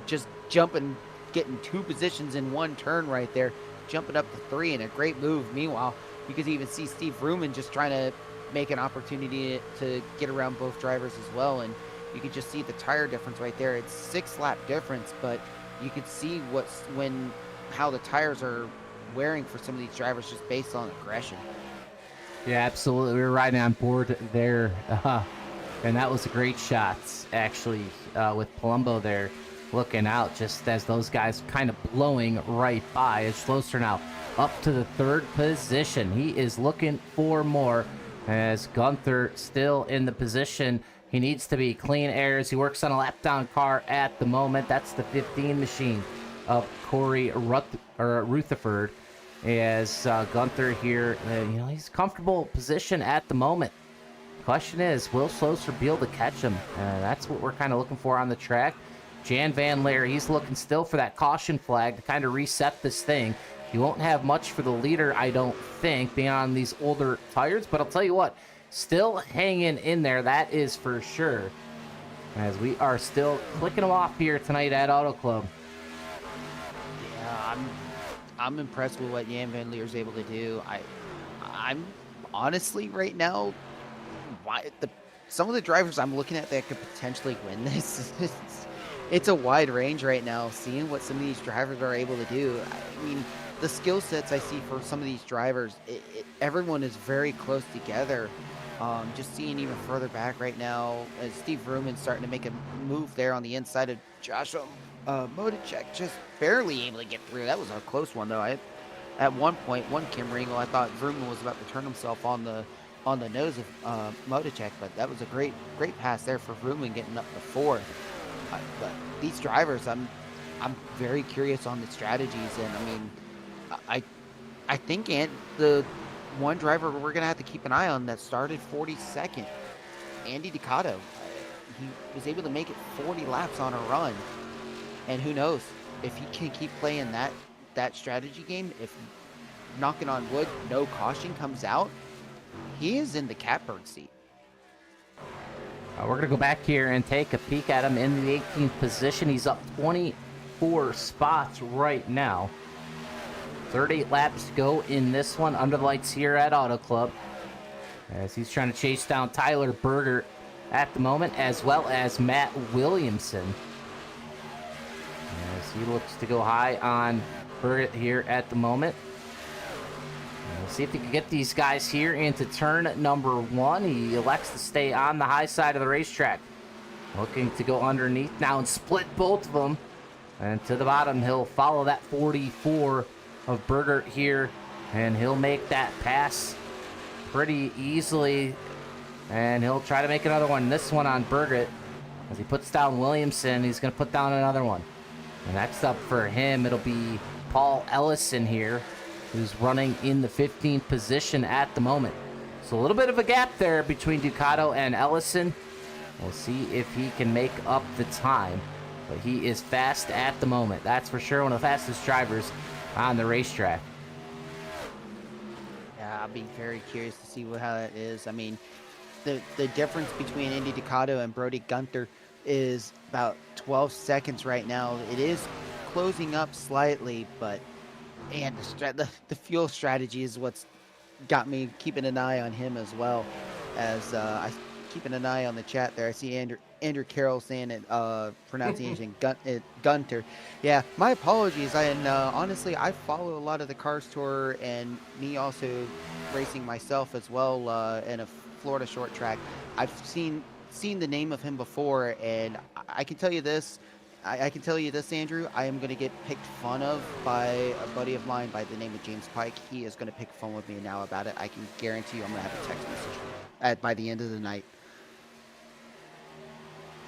just jumping, getting 2 positions in 1 turn right there. jumping up to 3 and a great move. Meanwhile, you could even see Steve Ruman just trying to make an opportunity to get around both drivers as well. And you could just see the tire difference right there. It's 6-lap difference, but you could see how the tires are wearing for some of these drivers just based on aggression. Yeah, absolutely. We were riding on board there, and that was a great shot, actually, with Palumbo there looking out just as those guys kind of blowing right by. As Schlosser now up to the 3rd position. He is looking for more as Gunther still in the position he needs to be. Clean airs. He works on a lap down car at the moment. That's the 15 machine of Corey Rutherford. As Gunther here, he's comfortable position at the moment. Question is, will Schlosser be able to catch him? That's what we're kind of looking for on the track. Jan Van Leer, he's looking still for that caution flag to kind of reset this thing. He won't have much for the leader, I don't think, being on these older tires. But I'll tell you what, still hanging in there, that is for sure. As we are still clicking them off here tonight at Auto Club. Yeah, I'm impressed with what Jan Van Leer's able to do. I'm honestly right now, some of the drivers I'm looking at that could potentially win this. It's a wide range right now. Seeing what some of these drivers are able to do. I mean, the skill sets I see for some of these drivers, everyone is very close together. Just seeing even further back right now, as Steve Ruman's starting to make a move there on the inside of Joshua Modicek, just barely able to get through. That was a close one, though. At one point, Kim Ringo, I thought Ruman was about to turn himself on the nose of Modicek, but that was a great pass there for Ruman getting up to 4th. But these drivers, I'm very curious on the strategies, and I mean, I think the one driver we're gonna have to keep an eye on that started 42nd, Andy Ducato. He was able to make it 40 laps on a run, and who knows if he can keep playing that strategy game. If, knocking on wood, no caution comes out, he is in the catbird seat. We're going to go back here and take a peek at him in the 18th position. He's up 24 spots right now. 38 laps to go in this one under the lights here at Auto Club. As he's trying to chase down Tyler Berger at the moment, as well as Matt Williamson. As he looks to go high on Berger here at the moment. We'll see if he can get these guys here into turn number 1. He elects to stay on the high side of the racetrack. Looking to go underneath now and split both of them. And to the bottom, he'll follow that 44 of Berger here. And he'll make that pass pretty easily. And he'll try to make another one. This one on Berger. As he puts down Williamson, he's going to put down another one. And next up for him, it'll be Paul Ellison here, who's running in the 15th position at the moment. So a little bit of a gap there between Ducato and Ellison. We'll see if he can make up the time. But he is fast at the moment. That's for sure one of the fastest drivers on the racetrack. Yeah, I'll be very curious to see how that is. I mean, the difference between Andy Ducato and Brody Gunther is about 12 seconds right now. It is closing up slightly, but and the fuel strategy is what's got me keeping an eye on him as well. As I keeping an eye on the chat there, I see Andrew Carroll saying it pronunciation Gunter. Yeah, my apologies. Honestly, I follow a lot of the Cars Tour and me also racing myself as well in a Florida short track. I've seen the name of him before, and I can tell you this. I can tell you this, Andrew. I am going to get picked fun of by a buddy of mine by the name of James Pike. He is going to pick fun with me now about it. I can guarantee you I'm going to have a text message by the end of the night.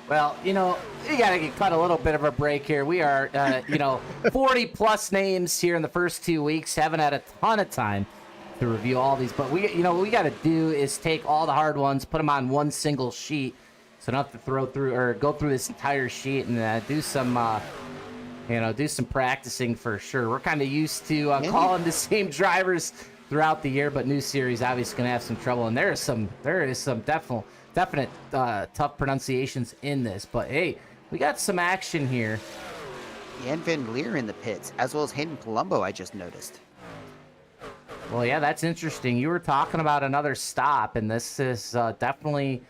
Well, you got to cut a little bit of a break here. We are, 40-plus names here in the first 2 weeks. Haven't had a ton of time to review all these. But, what we got to do is take all the hard ones, put them on one single sheet. So not to throw through or go through this entire sheet and do some practicing for sure. We're kind of used to calling the same drivers throughout the year, but new series obviously going to have some trouble. And there is some definite tough pronunciations in this. But hey, we got some action here. Jan Van Leer in the pits, as well as Hayden Palumbo, I just noticed. Well, yeah, that's interesting. You were talking about another stop, and this is definitely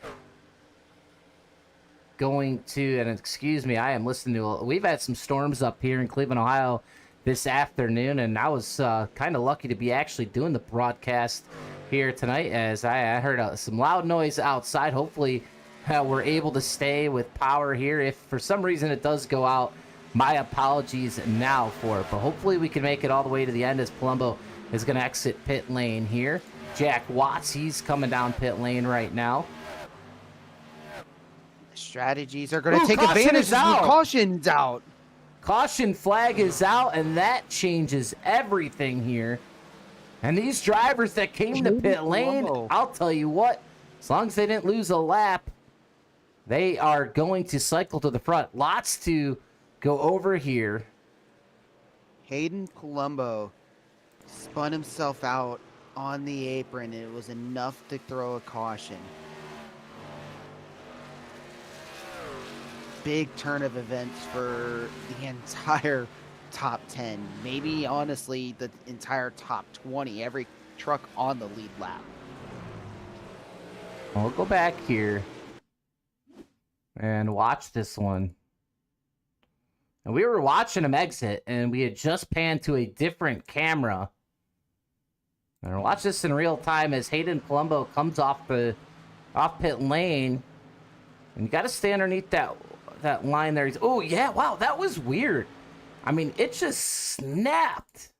going to, and excuse me, I am listening to, we've had some storms up here in Cleveland, Ohio this afternoon, and I was kind of lucky to be actually doing the broadcast here tonight as I heard some loud noise outside. Hopefully, we're able to stay with power here. If for some reason it does go out, my apologies now for it, but hopefully we can make it all the way to the end as Palumbo is going to exit pit lane here. Jack Watts, he's coming down pit lane right now. Strategies are going to take advantage of caution's out. Caution flag is out, and that changes everything here. And these drivers that came to pit lane, I'll tell you what, as long as they didn't lose a lap, they are going to cycle to the front. Lots to go over here. Hayden Palumbo spun himself out on the apron. It was enough to throw a caution. Big turn of events for the entire top 10. Maybe, honestly, the entire top 20. Every truck on the lead lap. We'll go back here and watch this one. And we were watching him exit, and we had just panned to a different camera. And watch this in real time as Hayden Palumbo comes off pit lane. And you got to stay underneath that line there. Oh, yeah, wow, that was weird. I mean, it just snapped.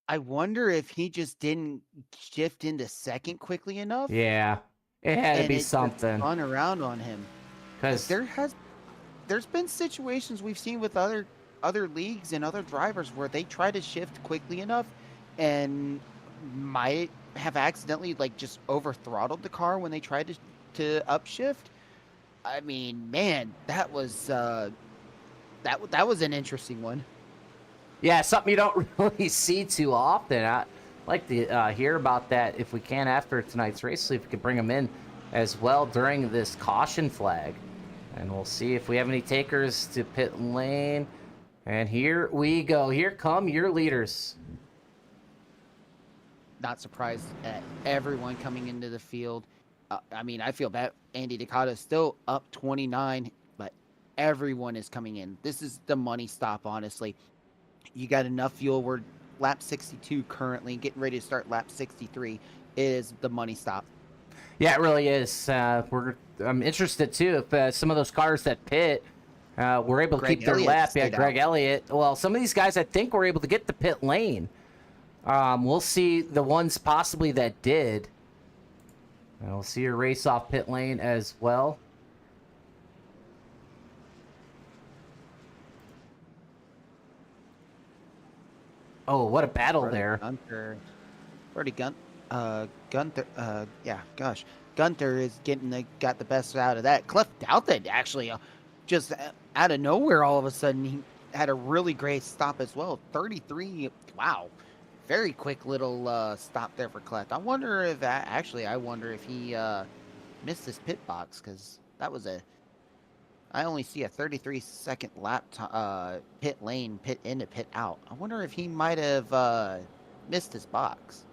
I wonder if he just didn't shift into second quickly enough. Yeah, it had to be something. Spun around on him. Because there's been situations we've seen with other leagues and other drivers where they try to shift quickly enough and might have accidentally just over throttled the car when they tried to upshift. I mean, man, that was an interesting one. Yeah, something you don't really see too often. I'd like to hear about that if we can after tonight's race. See if we can bring them in as well during this caution flag. And we'll see if we have any takers to pit lane. And here we go. Here come your leaders. Not surprised at everyone coming into the field. I mean, I feel bad. Andy Decada is still up 29, but everyone is coming in. This is the money stop, honestly. You got enough fuel. We're lap 62 currently, getting ready to start lap 63. It is the money stop. Yeah, it really is. I'm interested, too, if some of those cars that pit were able to keep their lap. Yeah, Greg Elliott. Well, some of these guys, I think, were able to get the pit lane. We'll see the ones possibly that did. And we'll see her race off pit lane as well. Oh, what a battle there. Gunther is got the best out of that. Cliff Doughton actually just out of nowhere all of a sudden he had a really great stop as well. 33, wow. Very quick little stop there for Clef. I wonder if he missed his pit box, because that was I only see a 33-second lap pit lane, pit in to pit out. I wonder if he might have missed his box.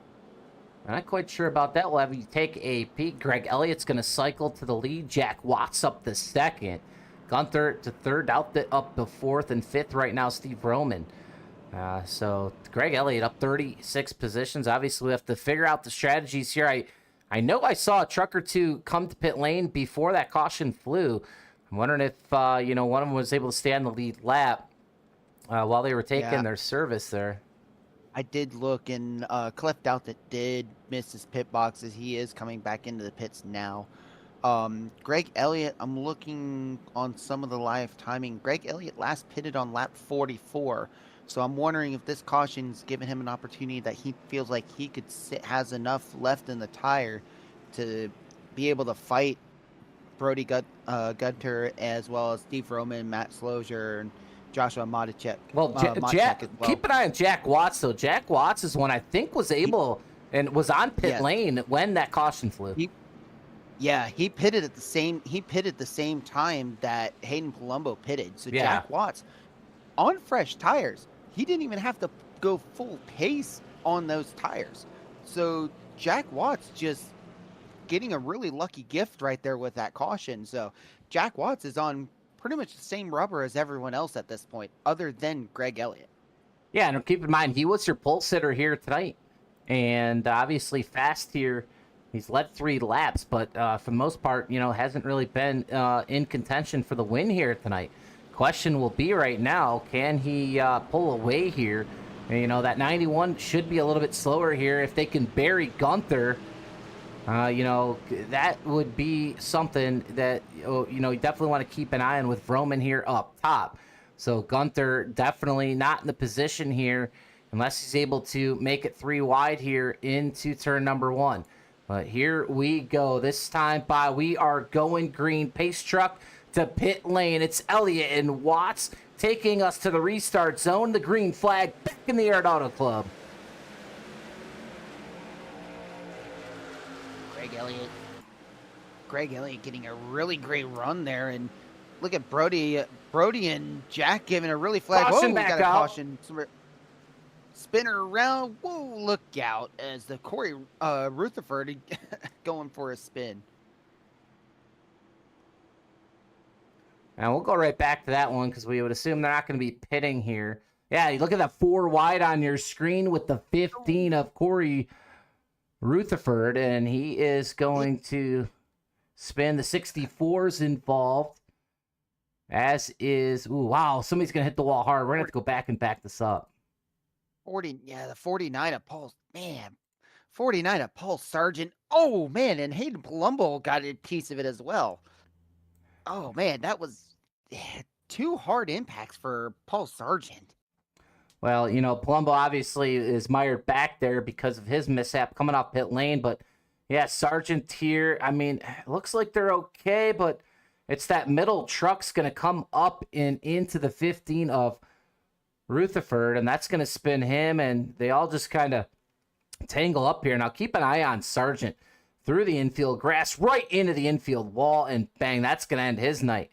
I'm not quite sure about that. We'll have you take a peek. Greg Elliott's going to cycle to the lead. Jack Watts up the second. Gunther to third. Up the fourth and fifth right now, Steve Roman. So Greg Elliott up 36 positions. Obviously, we have to figure out the strategies here. I know I saw a truck or two come to pit lane before that caution flew. I'm wondering if one of them was able to stay on the lead lap while they were taking their service there. I did look, and Cliff Doughton did miss his pit box as he is coming back into the pits now. Greg Elliott, I'm looking on some of the live timing. Greg Elliott last pitted on lap 44. So I'm wondering if this caution's given him an opportunity that he feels like he has enough left in the tire to be able to fight Brody Gunter as well as Steve Roman, Matt Slozier, and Joshua Matichek. Well, keep an eye on Jack Watts, though. Jack Watts is one I think was able and was on pit lane when that caution flew. He pitted at the same time that Hayden Palumbo pitted. So Jack Watts on fresh tires. He didn't even have to go full pace on those tires. So Jack Watts just getting a really lucky gift right there with that caution. So Jack Watts is on pretty much the same rubber as everyone else at this point, other than Greg Elliott. Yeah, and keep in mind, he was your pole sitter here tonight. And obviously fast here. He's led 3 laps, but for the most part, hasn't really been in contention for the win here tonight. Question will be right now, can he pull away here? And, that 91 should be a little bit slower here. If they can bury Gunther, that would be something that, you definitely want to keep an eye on with Vroman here up top. So Gunther definitely not in the position here unless he's able to make it 3 wide here into turn number 1. But here we go. This time we are going green. Pace truck to pit lane. It's Elliott and Watts taking us to the restart zone. The green flag back in the air at Auto Club. Greg Elliott getting a really great run there, and look at Brody and Jack giving a really flag. Caution, we back got a out. Caution. Spinner around. Whoa, look out as the Corey Rutherford going for a spin. And we'll go right back to that one because we would assume they're not going to be pitting here. Yeah, you look at that 4 wide on your screen with the 15 of Corey Rutherford, and he is going to spin. The 64's involved, as is, ooh, wow, somebody's going to hit the wall hard. We're going to have to go back and back this up. 49 of Paul, man. 49 of Paul Sargent. Oh, man, and Hayden Palumbo got a piece of it as well. Oh, man, that was 2 hard impacts for Paul Sargent. Well, Palumbo obviously is mired back there because of his mishap coming off pit lane, but yeah, Sargent here, I mean, it looks like they're okay, but it's that middle truck's going to come up and into the 15 of Rutherford, and that's going to spin him, and they all just kind of tangle up here. Now, keep an eye on Sargent through the infield grass, right into the infield wall, and bang, that's going to end his night.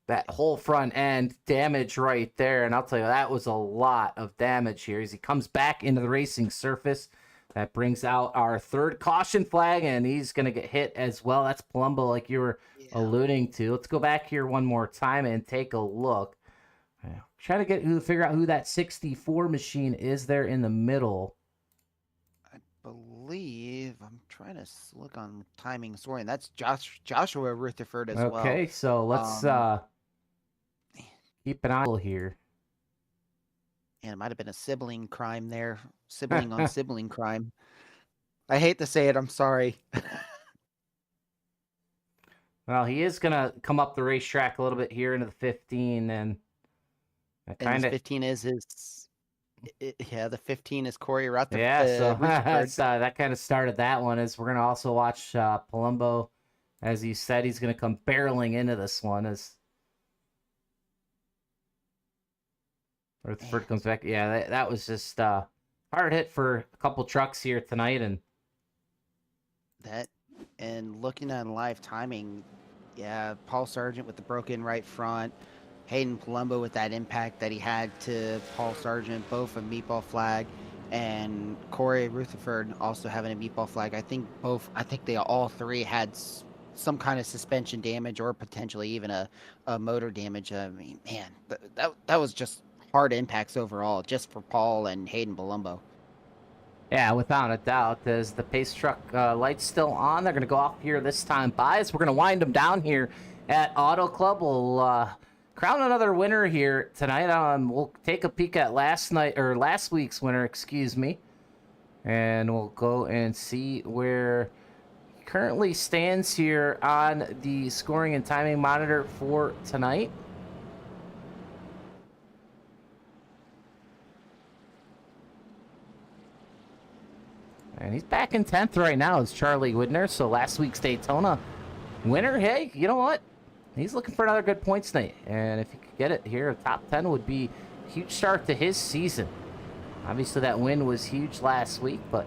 That whole front end damage right there, and I'll tell you, that was a lot of damage here as he comes back into the racing surface. That brings out our 3rd caution flag, and he's going to get hit as well. That's Palumbo, like you were alluding to. Let's go back here one more time and take a look. Try to figure out who that 64 machine is there in the middle. I believe I'm trying to look on timing. Sorry, and that's Joshua Rutherford as well. Okay, so let's keep an eye here. And it might have been a sibling crime there. Sibling on sibling crime. I hate to say it. I'm sorry. Well, he is going to come up the racetrack a little bit here into the 15, and kind of 15 is his. The 15 is Corey Rutherford. Yeah, so that kind of started that one. Is we're going to also watch Palumbo, as you said, he's going to come barreling into this one as Rutherford comes back. Yeah, that was just hard hit for a couple trucks here tonight, and looking at live timing, Paul Sargent with the broken right front. Hayden Palumbo with that impact that he had to Paul Sargent, both a meatball flag, and Corey Rutherford also having a meatball flag. I think they all 3 had some kind of suspension damage or potentially even a motor damage. I mean, man, that was just hard impacts overall, just for Paul and Hayden Palumbo. Yeah, without a doubt. As the pace truck light's still on, they're going to go off here this time by us. We're going to wind them down here at Auto Club. We'll crown another winner here tonight. We'll take a peek at last week's winner, excuse me. And we'll go and see where he currently stands here on the scoring and timing monitor for tonight. And he's back in 10th right now as Charlie Widner. So last week's Daytona winner, hey, you know what? He's looking for another good points night. And if he could get it here, top 10 would be a huge start to his season. Obviously, that win was huge last week, but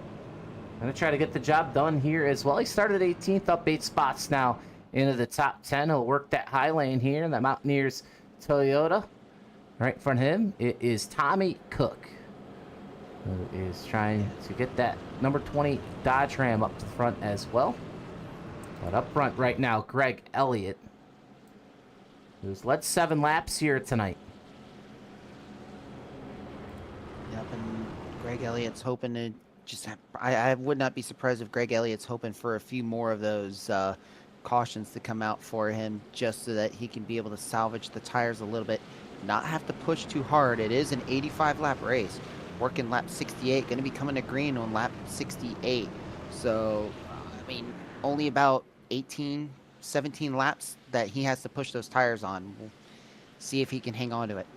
I'm going to try to get the job done here as well. He started 18th, up 8 spots now into the top 10. He'll work that high lane here in that Mountaineers Toyota. Right in front of him, it is Tommy Cook. who is trying to get that number 20 Dodge Ram up to front as well. But up front right now, Greg Elliott, who's led 7 laps here tonight. Yep, and Greg Elliott's hoping to just have, I would not be surprised if Greg Elliott's hoping for a few more of those cautions to come out for him, just so that he can be able to salvage the tires a little bit, not have to push too hard. It is an 85 lap race, working lap 68, going to be coming to green on lap 68. So, I mean, only about 18, 17 laps that he has to push those tires on. We'll see if he can hang on to it.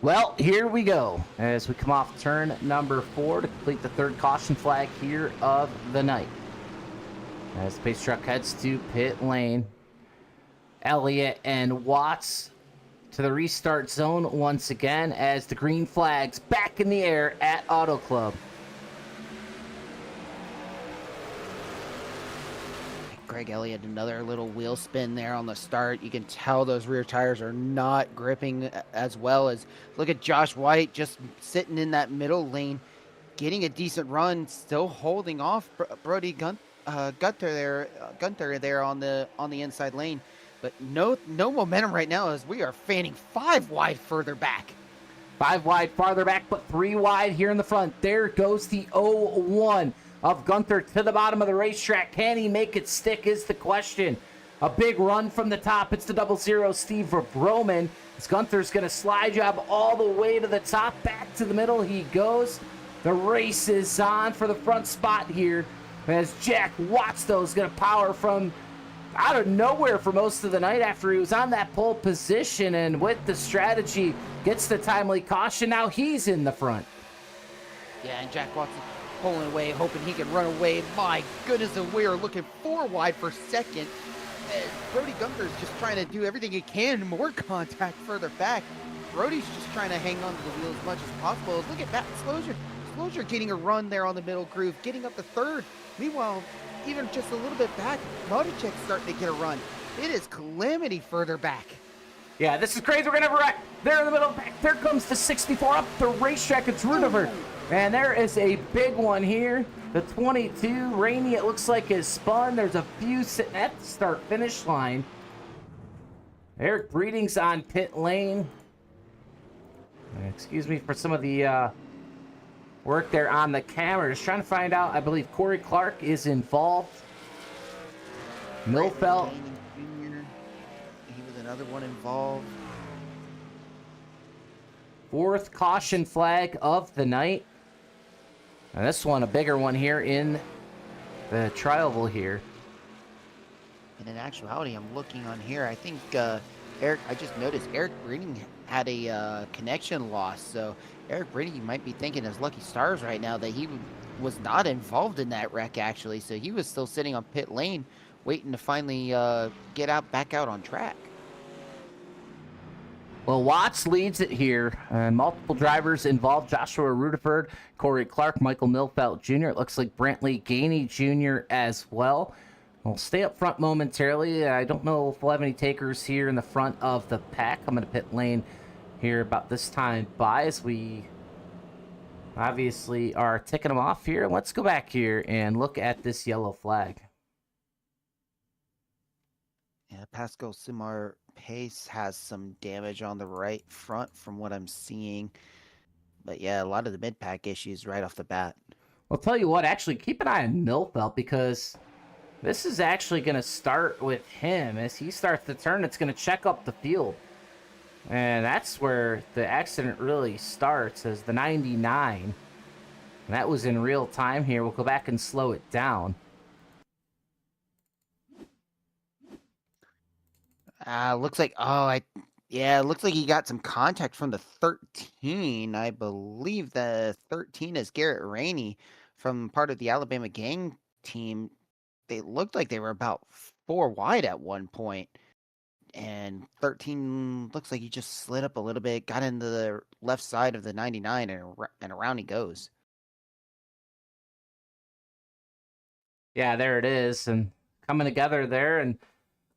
Well, here we go as we come off turn number 4 to complete the 3rd caution flag here of the night. As the pace truck heads to pit lane, Elliott and Watts to the restart zone once again as the green flag's back in the air at Auto Club. Greg Elliott, another little wheel spin there on the start. You can tell those rear tires are not gripping as well. As look at Josh White just sitting in that middle lane, getting a decent run, still holding off Brody Gunther there on the inside lane. But no momentum right now, as we are fanning 5 wide further back. 5 wide farther back, but 3 wide here in the front. There goes the 0-1 of Gunther to the bottom of the racetrack. Can he make it stick is the question. A big run from the top. It's the 00 Steve Broman. As Gunther's going to slide job all the way to the top. Back to the middle he goes. The race is on for the front spot here. As Jack Watts, though, is going to power from out of nowhere for most of the night after he was on that pole position. And with the strategy, gets the timely caution. Now he's in the front. Yeah, and Jack Watts pulling away, hoping he can run away. My goodness, and we are looking 4 wide for second. Brody Gunther's just trying to do everything he can, more contact further back. Brody's just trying to hang on to the wheel as much as possible. Look at that, Slosier getting a run there on the middle groove, getting up to 3rd. Meanwhile, even just a little bit back, Motocek's starting to get a run. It is calamity further back. Yeah, this is crazy. We're going to have a wreck. There in the middle. Back there comes the 64 up the racetrack. It's Rutherford. And there is a big one here. The 22, Rainey, it looks like is spun. There's a few sitting at the start-finish line. Eric Breeding's on pit lane. Excuse me for some of the work there on the camera. Just trying to find out. I believe Corey Clark is involved. Milfelt. He was another one involved. 4th caution flag of the night. And this one, a bigger one here in the tri-oval here. And in actuality, I'm looking on here. I think I just noticed Eric Breeding had a connection loss. So Eric Breeding might be thinking his lucky stars right now that he was not involved in that wreck, actually. So he was still sitting on pit lane, waiting to finally get back out on track. Well, Watts leads it here. Multiple drivers involved. Joshua Rutherford, Corey Clark, Michael Milfelt Jr. It looks like Brantley Gainey Jr. as well. We'll stay up front momentarily. I don't know if we'll have any takers here in the front of the pack. I'm going to pit lane here about this time by as we obviously are ticking them off here. Let's go back here and look at this yellow flag. Yeah, Pascal Simar Pace has some damage on the right front from what I'm seeing. But yeah, a lot of the mid-pack issues right off the bat. I'll tell you what, actually, keep an eye on Milfelt because this is actually going to start with him. As he starts the turn, it's going to check up the field. And that's where the accident really starts, as the 99. And that was in real time here. We'll go back and slow it down. Looks like, it looks like he got some contact from the 13. I believe the 13 is Garrett Rainey from part of the Alabama gang team. They looked like they were about 4 wide at one point. And 13 looks like he just slid up a little bit, got into the left side of the 99, and around he goes. Yeah, there it is. And coming together there, and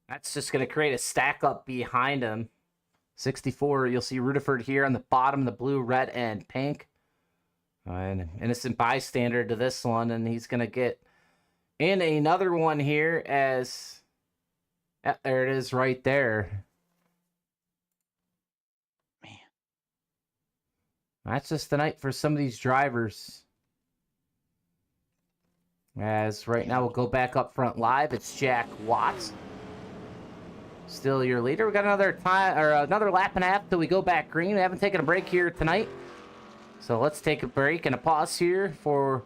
that's just going to create a stack up behind him. 64, you'll see Rutherford here on the bottom, the blue, red, and pink. An innocent bystander to this one, and he's going to get in another one here as... there it is right there. Man. That's just the night for some of these drivers. As right now we'll go back up front live. It's Jack Watts. Still your leader. We got another time or another lap and a half till we go back green. We haven't taken a break here tonight. So let's take a break and a pause here for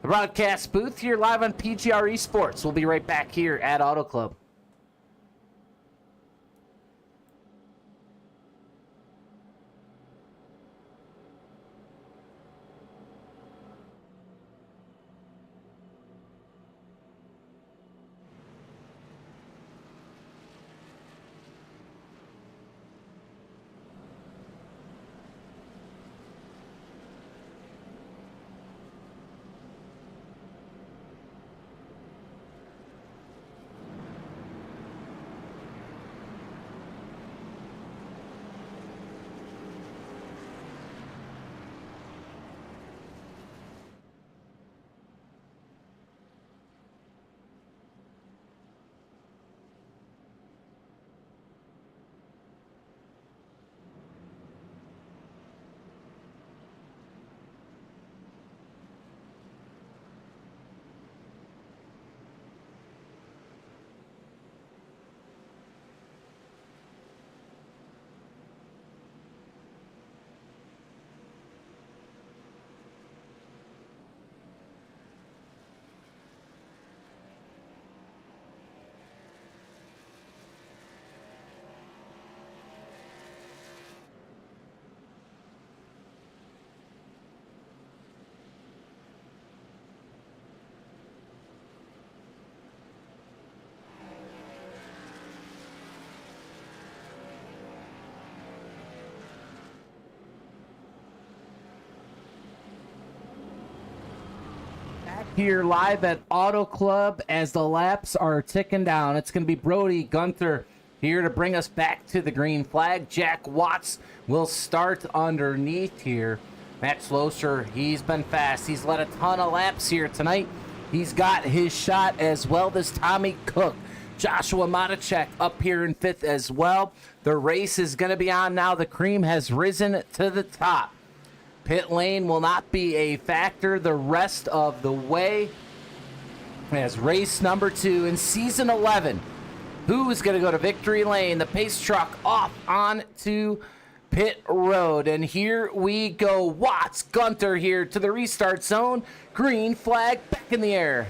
the broadcast booth here live on PGR eSports. We'll be right back here at Auto Club. Here live at Auto Club as the laps are ticking down. It's going to be Brody Gunther here to bring us back to the green flag. Jack Watts will start underneath here. Matt Slosher, he's been fast. He's led a ton of laps here tonight. He's got his shot as well as Tommy Cook. Joshua Matacek up here in fifth as well. The race is going to be on now. The cream has risen to the top. Pit lane will not be a factor the rest of the way. As race number 2 in season 11. Who's going to go to victory lane? The pace truck off onto pit road. And here we go. Watts, Gunther here to the restart zone. Green flag back in the air.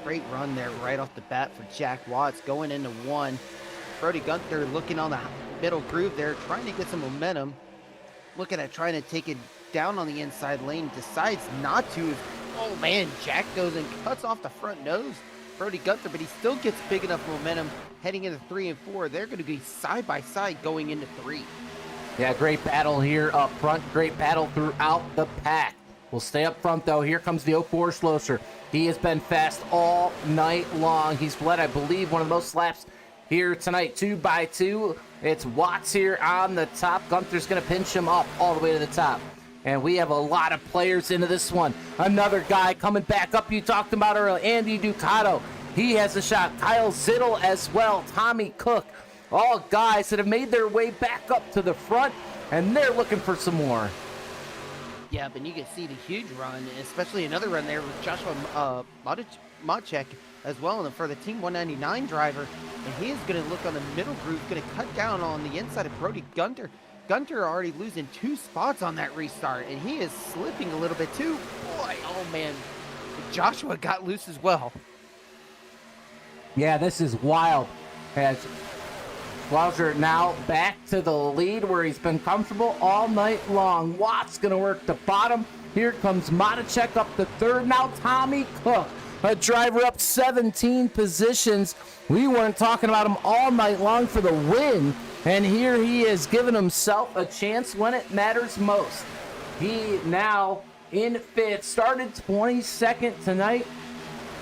Great run there right off the bat for Jack Watts going into one. Brody Gunther looking on the middle groove there, trying to get some momentum. Looking at trying to take it down on the inside lane, decides not to. Oh man, Jack goes and cuts off the front nose. Brody Gunther, but he still gets big enough momentum heading into 3 and 4. They're going to be side by side going into 3. Yeah, great battle here up front. Great battle throughout the pack. We'll stay up front though. Here comes the 04 Schlosser. He has been fast all night long. He's led, I believe, one of the most laps here tonight, 2 by 2. It's Watts here on the top. Gunther's going to pinch him up all the way to the top. And we have a lot of players into this one. Another guy coming back up you talked about earlier, Andy Ducato. He has a shot. Kyle Zittel as well. Tommy Cook. All guys that have made their way back up to the front, and they're looking for some more. Yeah, but you can see the huge run, especially another run there with Joshua Matacek as well, and for the Team 199 driver. And he is going to look on the middle groove, going to cut down on the inside of Brody Gunther. Gunther already losing 2 spots on that restart, and he is slipping a little bit too. Boy, oh man, Joshua got loose as well. Yeah, this is wild. As Schlosser now back to the lead where he's been comfortable all night long. Watts going to work the bottom. Here comes Matacek up the third. Now Tommy Cook, a driver up 17 positions. We weren't talking about him all night long for the win. And here he is giving himself a chance when it matters most. He now in fifth, started 22nd tonight.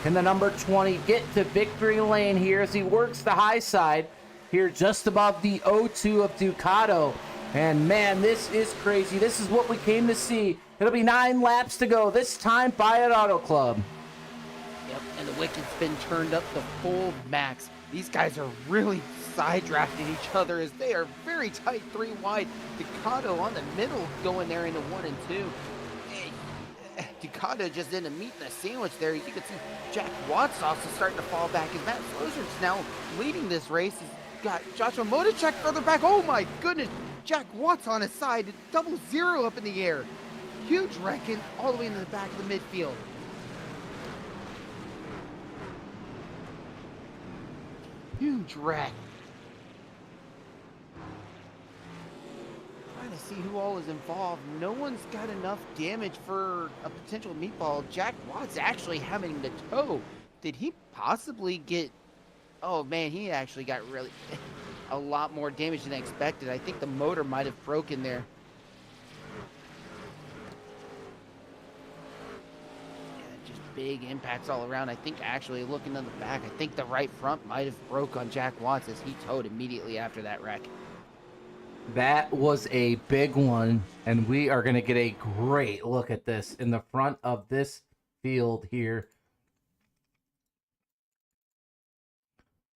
Can the number 20 get to victory lane here as he works the high side here just above the O2 of Ducato? And man, this is crazy. This is what we came to see. It'll be 9 laps to go, this time by an Auto Club. Yep, and the wicket's been turned up to full max. These guys are really side drafting each other as they are very tight 3 wide. Ducato on the middle going there into 1 and 2. Ducato just in a meat and a sandwich there. You can see Jack Watts also starting to fall back as Matt Slozer's now leading this race. He's got Joshua Motacek further back. Oh my goodness, Jack Watts on his side, 0-0 up in the air. Huge wrecking all the way into the back of the midfield. Huge wreck. Trying to see who all is involved. No one's got enough damage for a potential meatball. Jack Watts actually having the tow. Did he possibly get... Oh man, he actually got really a lot more damage than I expected. I think the motor might have broken there. Yeah, just big impacts all around. I think actually looking on the back, I think the right front might have broke on Jack Watts as he towed immediately after that wreck. That was a big one, and we are going to get a great look at this in the front of this field here.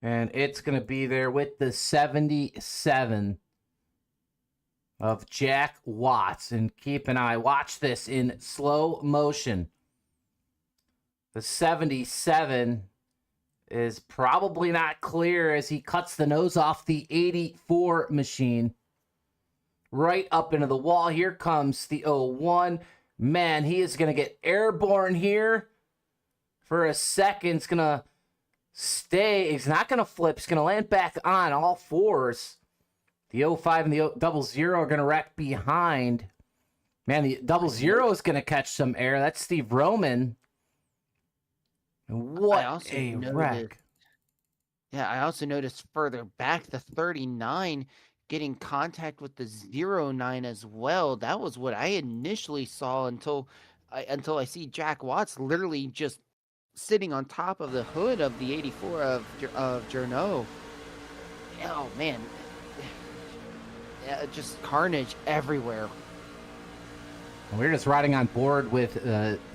And it's going to be there with the 77 of Jack Watts. And keep an eye. Watch this in slow motion. The 77 is probably not clear as he cuts the nose off the 84 machine. Right up into the wall. Here comes the 01. Man, he is going to get airborne here for a second. It's going to stay. He's not going to flip. He's going to land back on all fours. The 05 and the 00 are going to wreck behind. Man, the 00 is going to catch some air. That's Steve Roman. And what a wreck. Yeah, I also noticed further back the 39 getting contact with the 09 as well. That was what I initially saw until I see Jack Watts literally just sitting on top of the hood of the 84 of Journeau. Oh man, yeah, just carnage everywhere. We're just riding on board with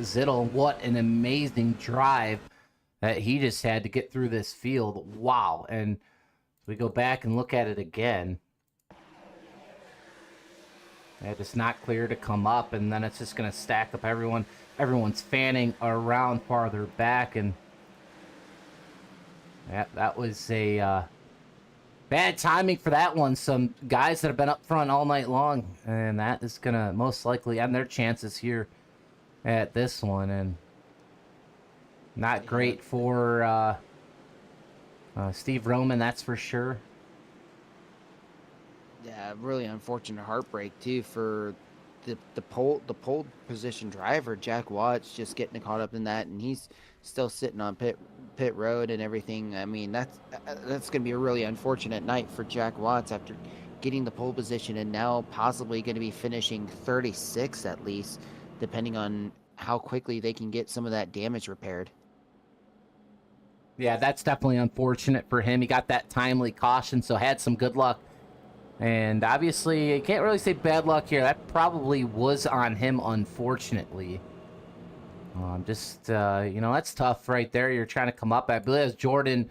Zittel. What an amazing drive that he just had to get through this field. Wow. And we go back and look at it again. It's not clear to come up, and then it's just going to stack up everyone. Everyone's fanning around farther back, and that was a bad timing for that one. Some guys that have been up front all night long, and that is going to most likely end their chances here at this one, and not great for Steve Roman, that's for sure. Yeah, really unfortunate heartbreak too for the pole position driver Jack Watts, just getting caught up in that, and he's still sitting on pit road and everything. I mean, that's going to be a really unfortunate night for Jack Watts after getting the pole position and now possibly going to be finishing 36 at least, depending on how quickly they can get some of that damage repaired. Yeah, that's definitely unfortunate for him. He got that timely caution, so had some good luck. And obviously, you can't really say bad luck here. That probably was on him, unfortunately. That's tough right there. You're trying to come up. I believe it was Jordan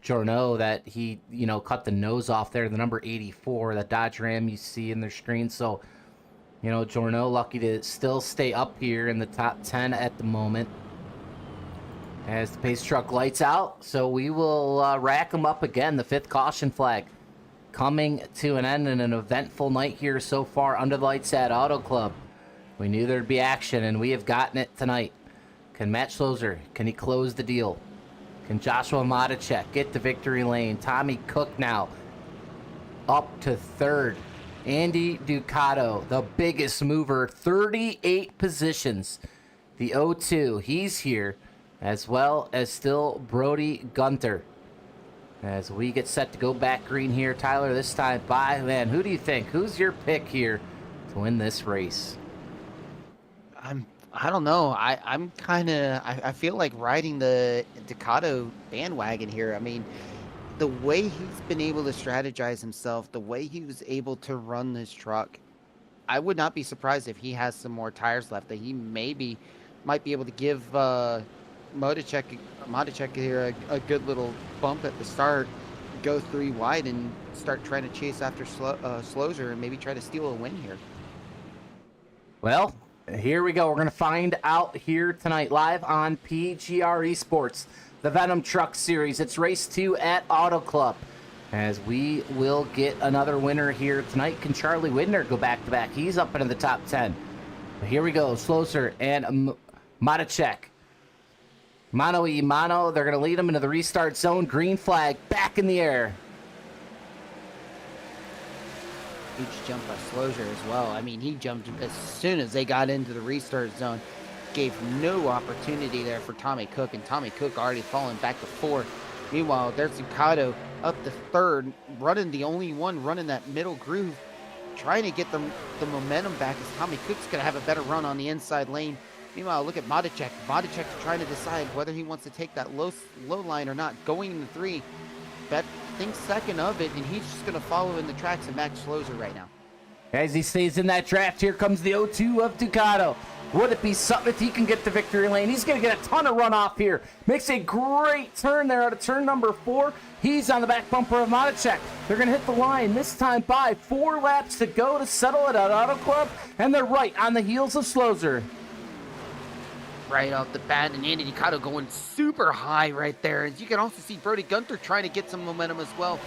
Journeau that he, cut the nose off there, the number 84, that Dodge Ram you see in their screen. So, Journeau lucky to still stay up here in the top 10 at the moment. As the pace truck lights out, so we will rack them up again. The 5th caution flag coming to an end in an eventful night here so far under the lights at Auto Club. We knew there'd be action, and we have gotten it tonight. Can Matt Schloser, can he close the deal? Can Joshua Motacek get the victory lane? Tommy Cook now up to 3rd. Andy Ducato, the biggest mover, 38 positions. The 02, he's here, as well as still Brody Gunter. As we get set to go back green here, Tyler, this time by, man, who do you think? Who's your pick here to win this race? I don't know. I'm kind of I feel like riding the Ducato bandwagon here. I mean, the way he's been able to strategize himself, the way he was able to run this truck, I would not be surprised if he has some more tires left that he maybe might be able to give Motocek here a good little bump at the start, go 3 wide, and start trying to chase after Slozer and maybe try to steal a win here. Well, here we go. We're going to find out here tonight live on PGR eSports, the Venom Truck Series. It's race 2 at Auto Club, as we will get another winner here tonight. Can Charlie Widner go back-to-back? He's up into the top 10. But here we go. Slozer and Motocek. Mano y mano. They're going to lead him into the restart zone. Green flag back in the air. Huge jump by Slozer as well. I mean, he jumped as soon as they got into the restart zone. Gave no opportunity there for Tommy Cook, and Tommy Cook already falling back to 4th. Meanwhile, there's Ducato up to 3rd, running the only one running that middle groove, trying to get the momentum back as Tommy Cook's going to have a better run on the inside lane. Meanwhile, look at Motocek. Motocek's trying to decide whether he wants to take that low line or not. Going into 3, bet thinks second of it, and he's just going to follow in the tracks of Max Slozer right now. As he stays in that draft, here comes the 0-2 of Ducato. Would it be something if he can get the victory lane? He's going to get a ton of runoff here. Makes a great turn there out of turn number 4. He's on the back bumper of Motocek. They're going to hit the line this time by 4 laps to go to settle it at Auto Club, and they're right on the heels of Slozer. Right off the bat, and Andy Ducato going super high right there. As you can also see Brody Gunther trying to get some momentum as well.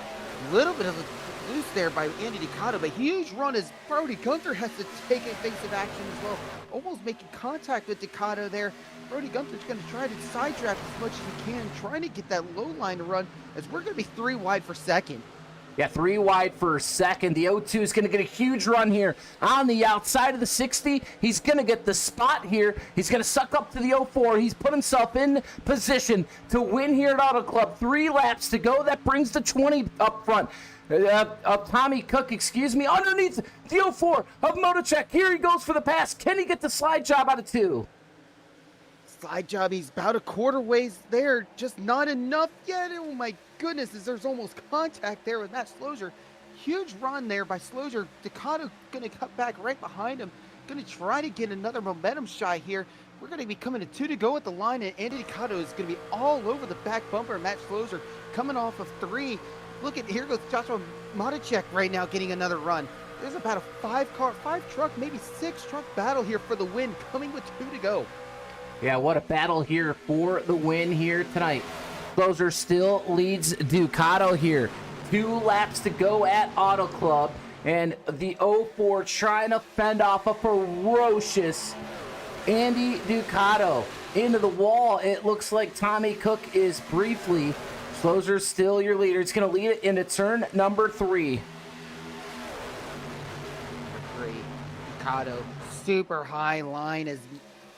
A little bit of a loose there by Andy Ducato, but huge run as Brody Gunther has to take evasive action as well. Almost making contact with Ducato there. Brody Gunther's going to try to side draft as much as he can, trying to get that low line to run, as we're going to be 3 wide for second. Yeah, 3 wide for second. The 0-2 is going to get a huge run here on the outside of the 60. He's going to get the spot here. He's going to suck up to the 0-4. He's put himself in position to win here at Auto Club. 3 laps to go. That brings the 20 up front. Of Tommy Cook, excuse me, underneath the 0-4 of Motocek. Here he goes for the pass. Can he get the slide job out of 2? Slide job, he's about a quarter ways there, just not enough yet. Oh my goodness, as there's almost contact there with Matt Slozer. Huge run there by Slozer. Ducato gonna cut back right behind him, gonna try to get another momentum shot here. We're gonna be coming to 2 to go at the line, and Andy Ducato is gonna be all over the back bumper of Matt Slozer, coming off of 3. Look at, here goes Joshua Motocek right now getting another run. There's about a 5 truck, maybe 6 truck battle here for the win, coming with 2 to go. Yeah, what a battle here for the win here tonight. Slozer still leads Ducato here. 2 laps to go at Auto Club, and the 0-4 trying to fend off a ferocious Andy Ducato into the wall. It looks like Tommy Cook is briefly. Slozer's still your leader. It's going to lead it into turn number 3. Ducato, super high line as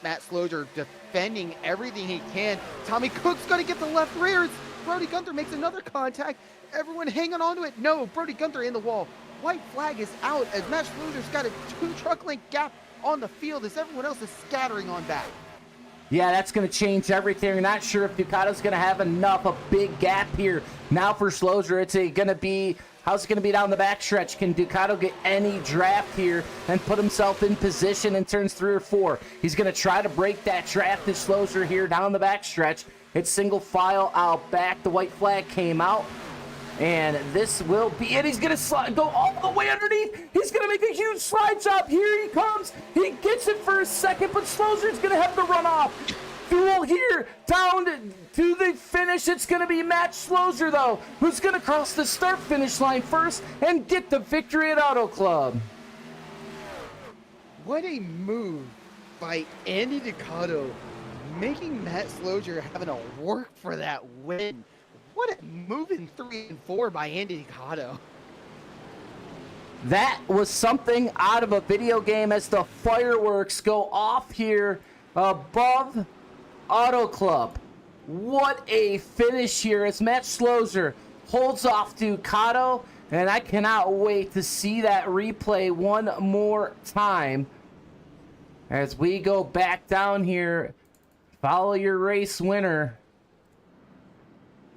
Matt Slozer defending everything he can. Tommy Cook's going to get the left rear. Brody Gunther makes another contact. Everyone hanging on to it. No, Brody Gunther in the wall. White flag is out as Matt Slozer's got a 2 truck length gap on the field as everyone else is scattering on back. Yeah, that's going to change everything. We're not sure if Ducato's going to have enough. A big gap here now for Slozer. It's going to be, how's it going to be down the backstretch? Can Ducato get any draft here and put himself in position in turns 3 or 4? He's going to try to break that draft to Slozer here down the backstretch. It's single file out back. The white flag came out. And this will be it. He's going to go all the way underneath. He's going to make a huge slide job. Here he comes. He gets it for a second, but Slozer's going to have the runoff. Duel here down to the finish. It's going to be Matt Slozer, though, who's going to cross the start-finish line first and get the victory at Auto Club. What a move by Andy Ducato, making Matt Slozer having to work for that win. What a move in 3 and 4 by Andy Ducato. That was something out of a video game as the fireworks go off here above Auto Club. What a finish here as Matt Slozer holds off Ducato, and I cannot wait to see that replay one more time. As we go back down here, follow your race winner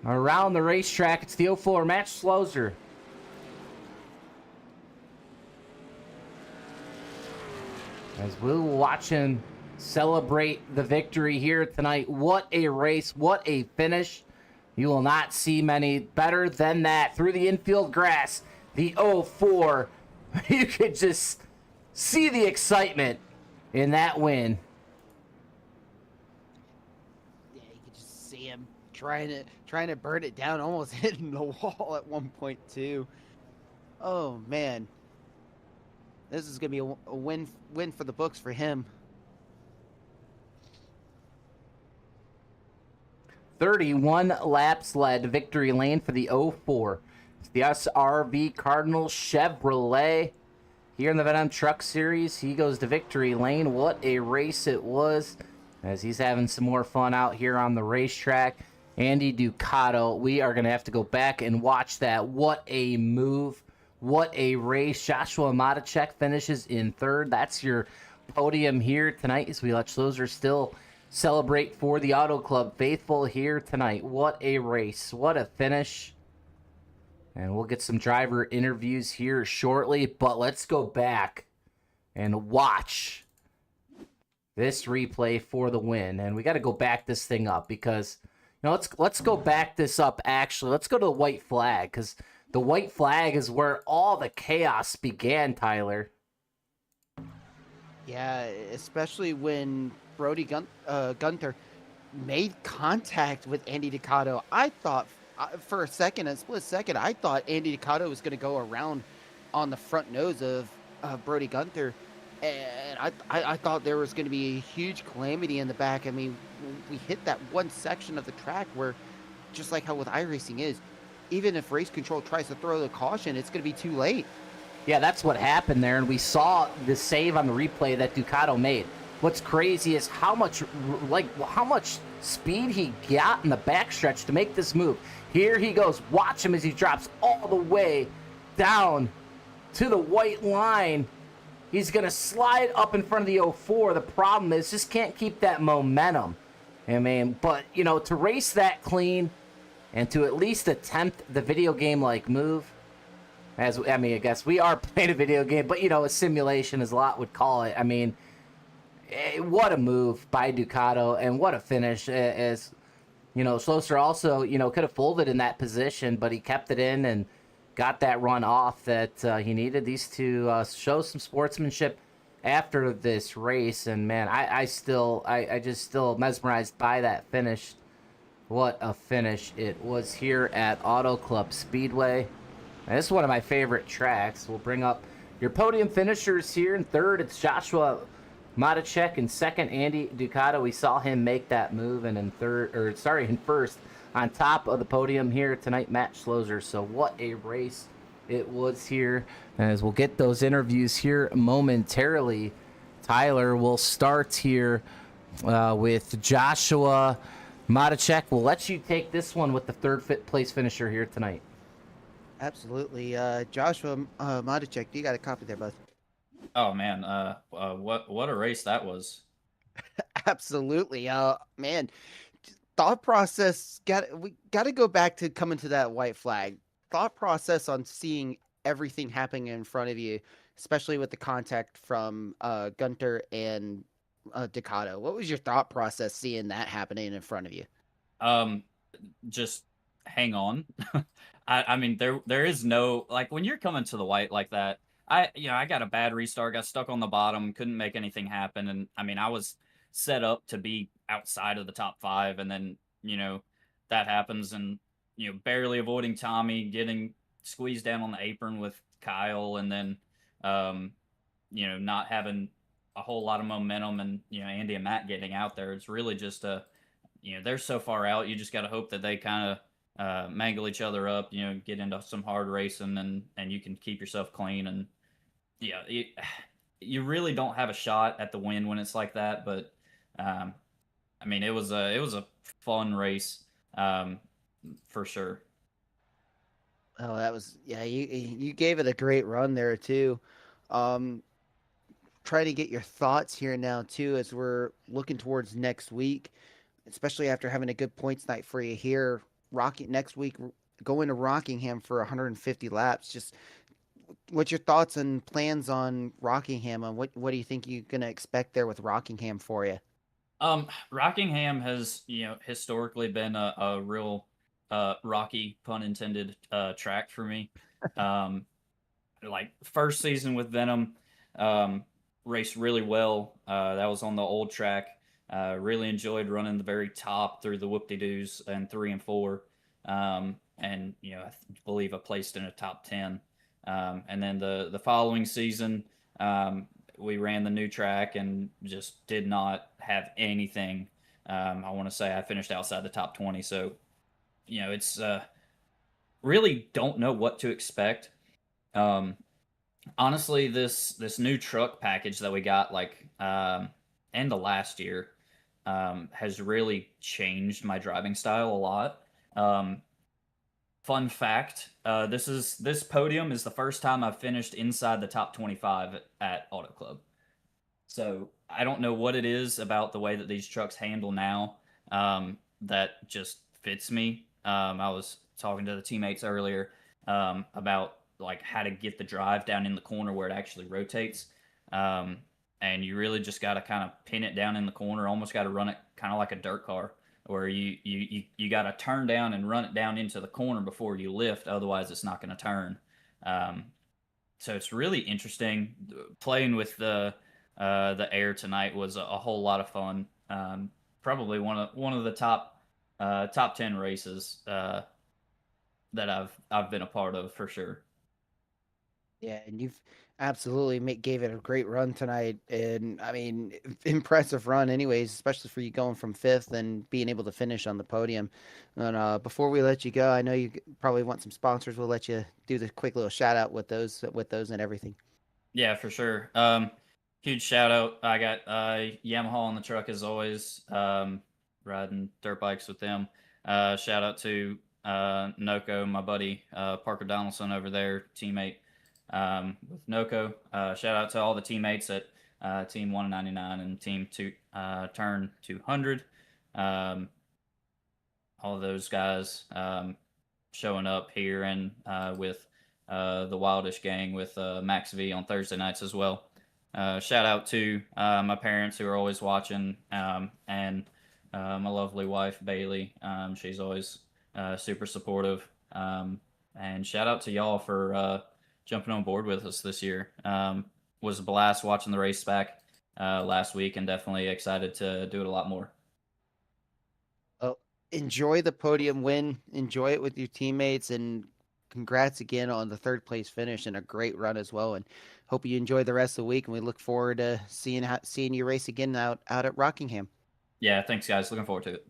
around the racetrack. It's the 04 Matt Slozer. As we'll watch him celebrate the victory here tonight. What a race. What a finish. You will not see many better than that. Through the infield grass, the 04. You could just see the excitement in that win. Yeah, you could just see him trying to burn it down, almost hitting the wall at one point too. Oh man, this is gonna be a win for the books for him. 31 laps led victory lane for the 04. It's the SRV Cardinal Chevrolet here in the Venom Truck Series. He goes to victory lane. What a race it was, as he's having some more fun out here on the racetrack. Andy Ducato, we are going to have to go back and watch that. What a move. What a race. Joshua Matacek finishes in third. That's your podium here tonight, as we let Slozer still celebrate for the Auto Club faithful here tonight. What a race. What a finish. And we'll get some driver interviews here shortly, but let's go back and watch this replay for the win. And we got to go back this thing up because, you know, let's go back this up actually. Let's go to the white flag, because the white flag is where all the chaos began, Tyler. Yeah, especially when Gunther made contact with Andy Ducato. I thought for a split second, I thought Andy Ducato was going to go around on the front nose of Brody Gunther, and I thought there was going to be a huge calamity in the back. I mean, we hit that one section of the track where, just like how with iRacing is, even if race control tries to throw the caution, it's going to be too late. Yeah, that's what happened there, and we saw the save on the replay that Ducato made. What's crazy is how much speed he got in the backstretch to make this move. Here he goes. Watch him as he drops all the way down to the white line. He's going to slide up in front of the 04. The problem is just can't keep that momentum. I mean, but, you know, to race that clean and to at least attempt the video game-like move, I guess we are playing a video game, but, you know, a simulation, as a lot would call it. I mean, what a move by Ducato, and what a finish. As, you know, Slozer also, you know, could have folded in that position, but he kept it in and got that run off that he needed. These two show some sportsmanship after this race, and, man, I just still mesmerized by that finish. What a finish it was here at Auto Club Speedway. And this is one of my favorite tracks. We'll bring up your podium finishers here. In third, it's Joshua Matacek. In second, Andy Ducato. We saw him make that move. And in first, on top of the podium here tonight, Matt Slozer. So what a race it was here. As we'll get those interviews here momentarily, Tyler, will start here with Joshua Matacek. We'll let you take this one with the third place finisher here tonight. Absolutely. Joshua Matacek, you got a copy there, bud? Oh man, what a race that was. Absolutely. Man, thought process we got to go back to coming to that white flag. Thought process on seeing everything happening in front of you, especially with the contact from Gunter and Ducato. What was your thought process seeing that happening in front of you? Just hang on. I mean, there is no, like, when you're coming to the white like that, I got a bad restart, got stuck on the bottom, couldn't make anything happen, and I mean, I was set up to be outside of the top 5, and then, you know, that happens, and, you know, barely avoiding Tommy, getting squeezed down on the apron with Kyle, and then you know, not having a whole lot of momentum, and, you know, Andy and Matt getting out there. It's really just you know, they're so far out, you just got to hope that they kind of mangle each other up, you know, get into some hard racing, and you can keep yourself clean. And yeah, you really don't have a shot at the win when it's like that. But I mean, it was a fun race, for sure. Oh, that was, yeah. You gave it a great run there too. try to get your thoughts here now too, as we're looking towards next week, especially after having a good points night for you here. Next week, going to Rockingham for 150 laps. Just what's your thoughts and plans on Rockingham, and what do you think you're gonna expect there with Rockingham for you? Rockingham has, historically been a real rocky, pun intended, track for me. Um, like first season with Venom, um, raced really well. That was on the old track. Really enjoyed running the very top through the whoop-de-doos and 3 and 4. And I believe I placed in a top 10. And then the following season, we ran the new track and just did not have anything. I want to say I finished outside the top 20. So, it's really don't know what to expect. Um, Honestly, this new truck package that we got end of last year has really changed my driving style a lot. Um, Fun fact: this podium is the first time I've finished inside the top 25 at Auto Club. So I don't know what it is about the way that these trucks handle now that just fits me. I was talking to the teammates earlier about like how to get the drive down in the corner where it actually rotates, um, and you really just got to kind of pin it down in the corner. Almost got to run it kind of like a dirt car, where you got to turn down and run it down into the corner before you lift. Otherwise, it's not going to turn. Um, so it's really interesting. Playing with the air tonight was a whole lot of fun. Probably one of the top 10 races that I've been a part of for sure. Yeah, and you've absolutely gave it a great run tonight, and I mean, impressive run, anyways, especially for you going from fifth and being able to finish on the podium. And before we let you go, I know you probably want some sponsors. We'll let you do the quick little shout out with those and everything. Yeah, for sure. Huge shout out. I got Yamaha on the truck as always. Riding dirt bikes with them. Shout out to Noco, my buddy Parker Donaldson over there, teammate with Noco. Shout out to all the teammates at Team 199 and Team Turn 200. All of those guys showing up here and with the Wildish Gang with Max V on Thursday nights as well. Shout out to my parents who are always watching, and my lovely wife Bailey. She's always super supportive. And shout out to y'all for jumping on board with us this year. Was a blast watching the race back last week, and definitely excited to do it a lot more. Well, enjoy the podium win, enjoy it with your teammates, and congrats again on the third place finish and a great run as well. And hope you enjoy the rest of the week. And we look forward to seeing you race again out at Rockingham. Yeah, thanks guys. Looking forward to it.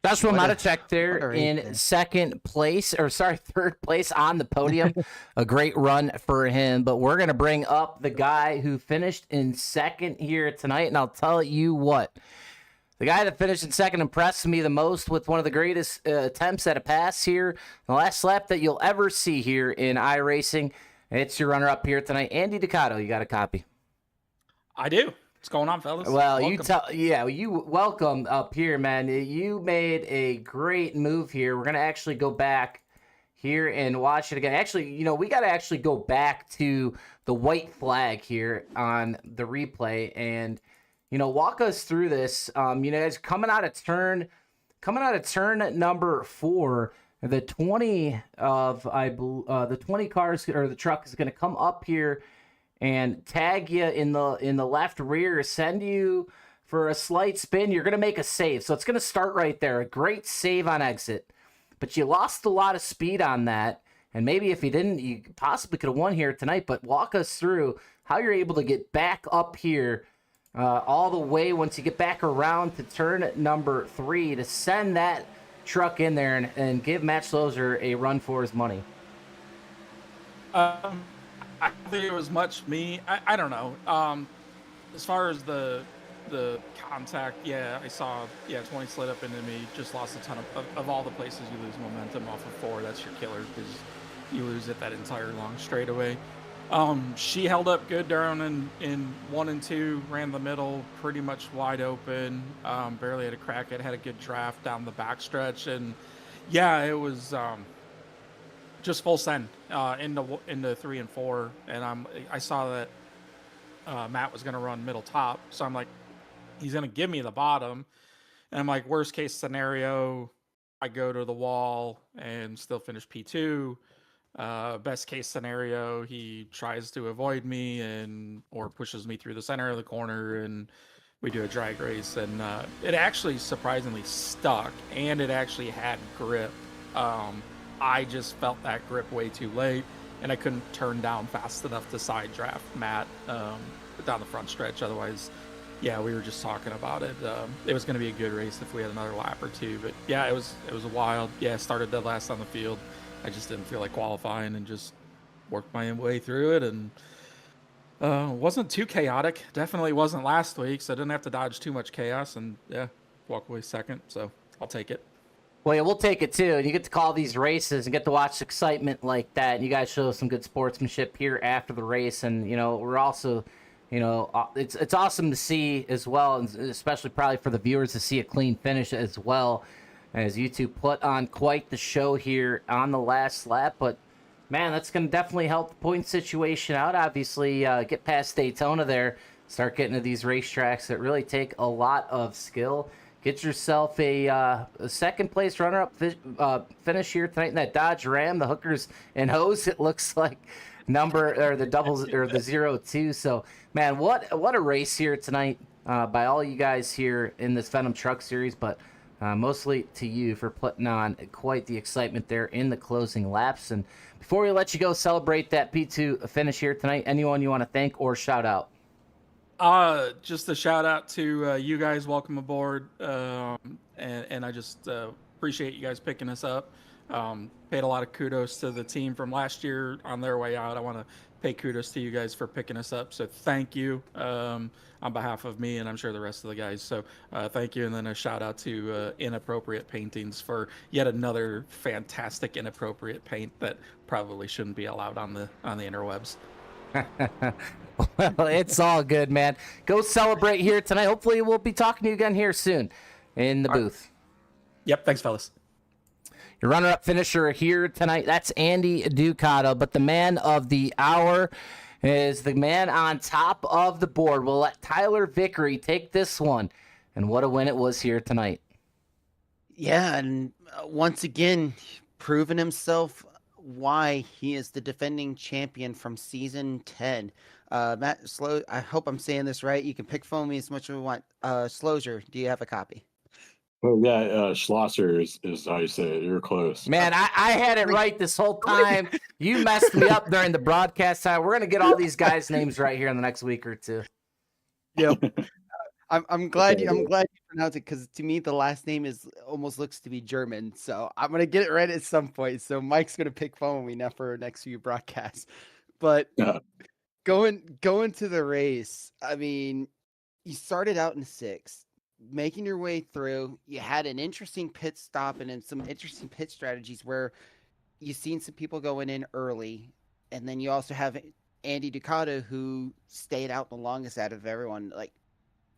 Joshua Matacek there in third place on the podium. A great run for him. But we're going to bring up the guy who finished in second here tonight. And I'll tell you what, the guy that finished in second impressed me the most with one of the greatest attempts at a pass here. The last lap that you'll ever see here in iRacing. It's your runner-up here tonight, Andy Ducato. You got a copy? I do. What's going on, fellas? Well, you welcome up here, man. You made a great move here. We're gonna actually go back here and watch it again. Actually, we got to actually go back to the white flag here on the replay and walk us through this. It's coming out of turn number 4. The 20 the 20 cars or the truck is going to come up here and tag you in the left rear, send you for a slight spin. You're going to make a save. So it's going to start right there. A great save on exit. But you lost a lot of speed on that. And maybe if you didn't, you possibly could have won here tonight. But walk us through how you're able to get back up here all the way once you get back around to turn number 3 to send that truck in there and give Matt Schloser a run for his money. I don't think it was much me. I don't know. As far as the contact, yeah, I saw 20 slid up into me. Just lost a ton of all the places you lose momentum off of 4. That's your killer because you lose it that entire long straightaway. She held up good during in 1 and 2, ran the middle pretty much wide open. Barely had a crack. It had a good draft down the backstretch, and yeah, it was just full send into 3 and 4. And I saw that Matt was going to run middle top, so I'm like, he's going to give me the bottom, and I'm like, worst case scenario, I go to the wall and still finish P2. Best case scenario, he tries to avoid me or pushes me through the center of the corner, and we do a drag race. And it actually surprisingly stuck, and it actually had grip. I just felt that grip way too late, and I couldn't turn down fast enough to side draft Matt down the front stretch. Otherwise, yeah, we were just talking about it. It was going to be a good race if we had another lap or two. But yeah, it was a wild. Yeah, started dead last on the field. I just didn't feel like qualifying and just worked my way through it, and wasn't too chaotic. Definitely wasn't last week, so I didn't have to dodge too much chaos, and yeah, walk away second, so I'll take it. Well, yeah, we'll take it too. And you get to call these races and get to watch excitement like that. And you guys show some good sportsmanship here after the race. And, we're also, it's awesome to see as well, and especially probably for the viewers to see a clean finish as well, as you two put on quite the show here on the last lap. But, man, that's going to definitely help the point situation out. Obviously, get past Daytona there, start getting to these racetracks that really take a lot of skill. Get yourself a second place runner-up finish here tonight in that Dodge Ram, the hookers and hose. It looks like the doubles or the 0-2. So, man, what a race here tonight by all you guys here in this Venom Truck Series, but mostly to you for putting on quite the excitement there in the closing laps. And before we let you go celebrate that P2 finish here tonight, anyone you want to thank or shout out? Just a shout out to you guys. Welcome aboard, and I just appreciate you guys picking us up. Paid a lot of kudos to the team from last year on their way out. I want to pay kudos to you guys for picking us up, so thank you on behalf of me and I'm sure the rest of the guys. So thank you, and then a shout out to Inappropriate Paintings for yet another fantastic inappropriate paint that probably shouldn't be allowed on the interwebs. Well, it's all good, man. Go celebrate here tonight. Hopefully we'll be talking to you again here soon in the booth. Yep, thanks, fellas. Your runner-up finisher here tonight, that's Andy Ducato, but the man of the hour is the man on top of the board. We'll let Tyler Vickery take this one, and what a win it was here tonight. Yeah, and once again, proven himself why he is the defending champion from season 10. Matt Slow, I hope I'm saying this right. You can pick phone me as much as you want. Slosier, do you have a copy? Oh yeah, Schlosser is how you say it. You're close. Man, I had it right this whole time. You messed me up during the broadcast time. We're gonna get all these guys' names right here in the next week or two. Yep. I'm glad you pronounced it, because to me the last name almost looks to be German. So I'm gonna get it right at some point. So Mike's gonna pick phone me now for next few broadcasts. But going to the race, I mean, you started out in 6th, making your way through. You had an interesting pit stop and then some interesting pit strategies where you've seen some people going in early, and then you also have Andy Ducato, who stayed out the longest out of everyone. Like,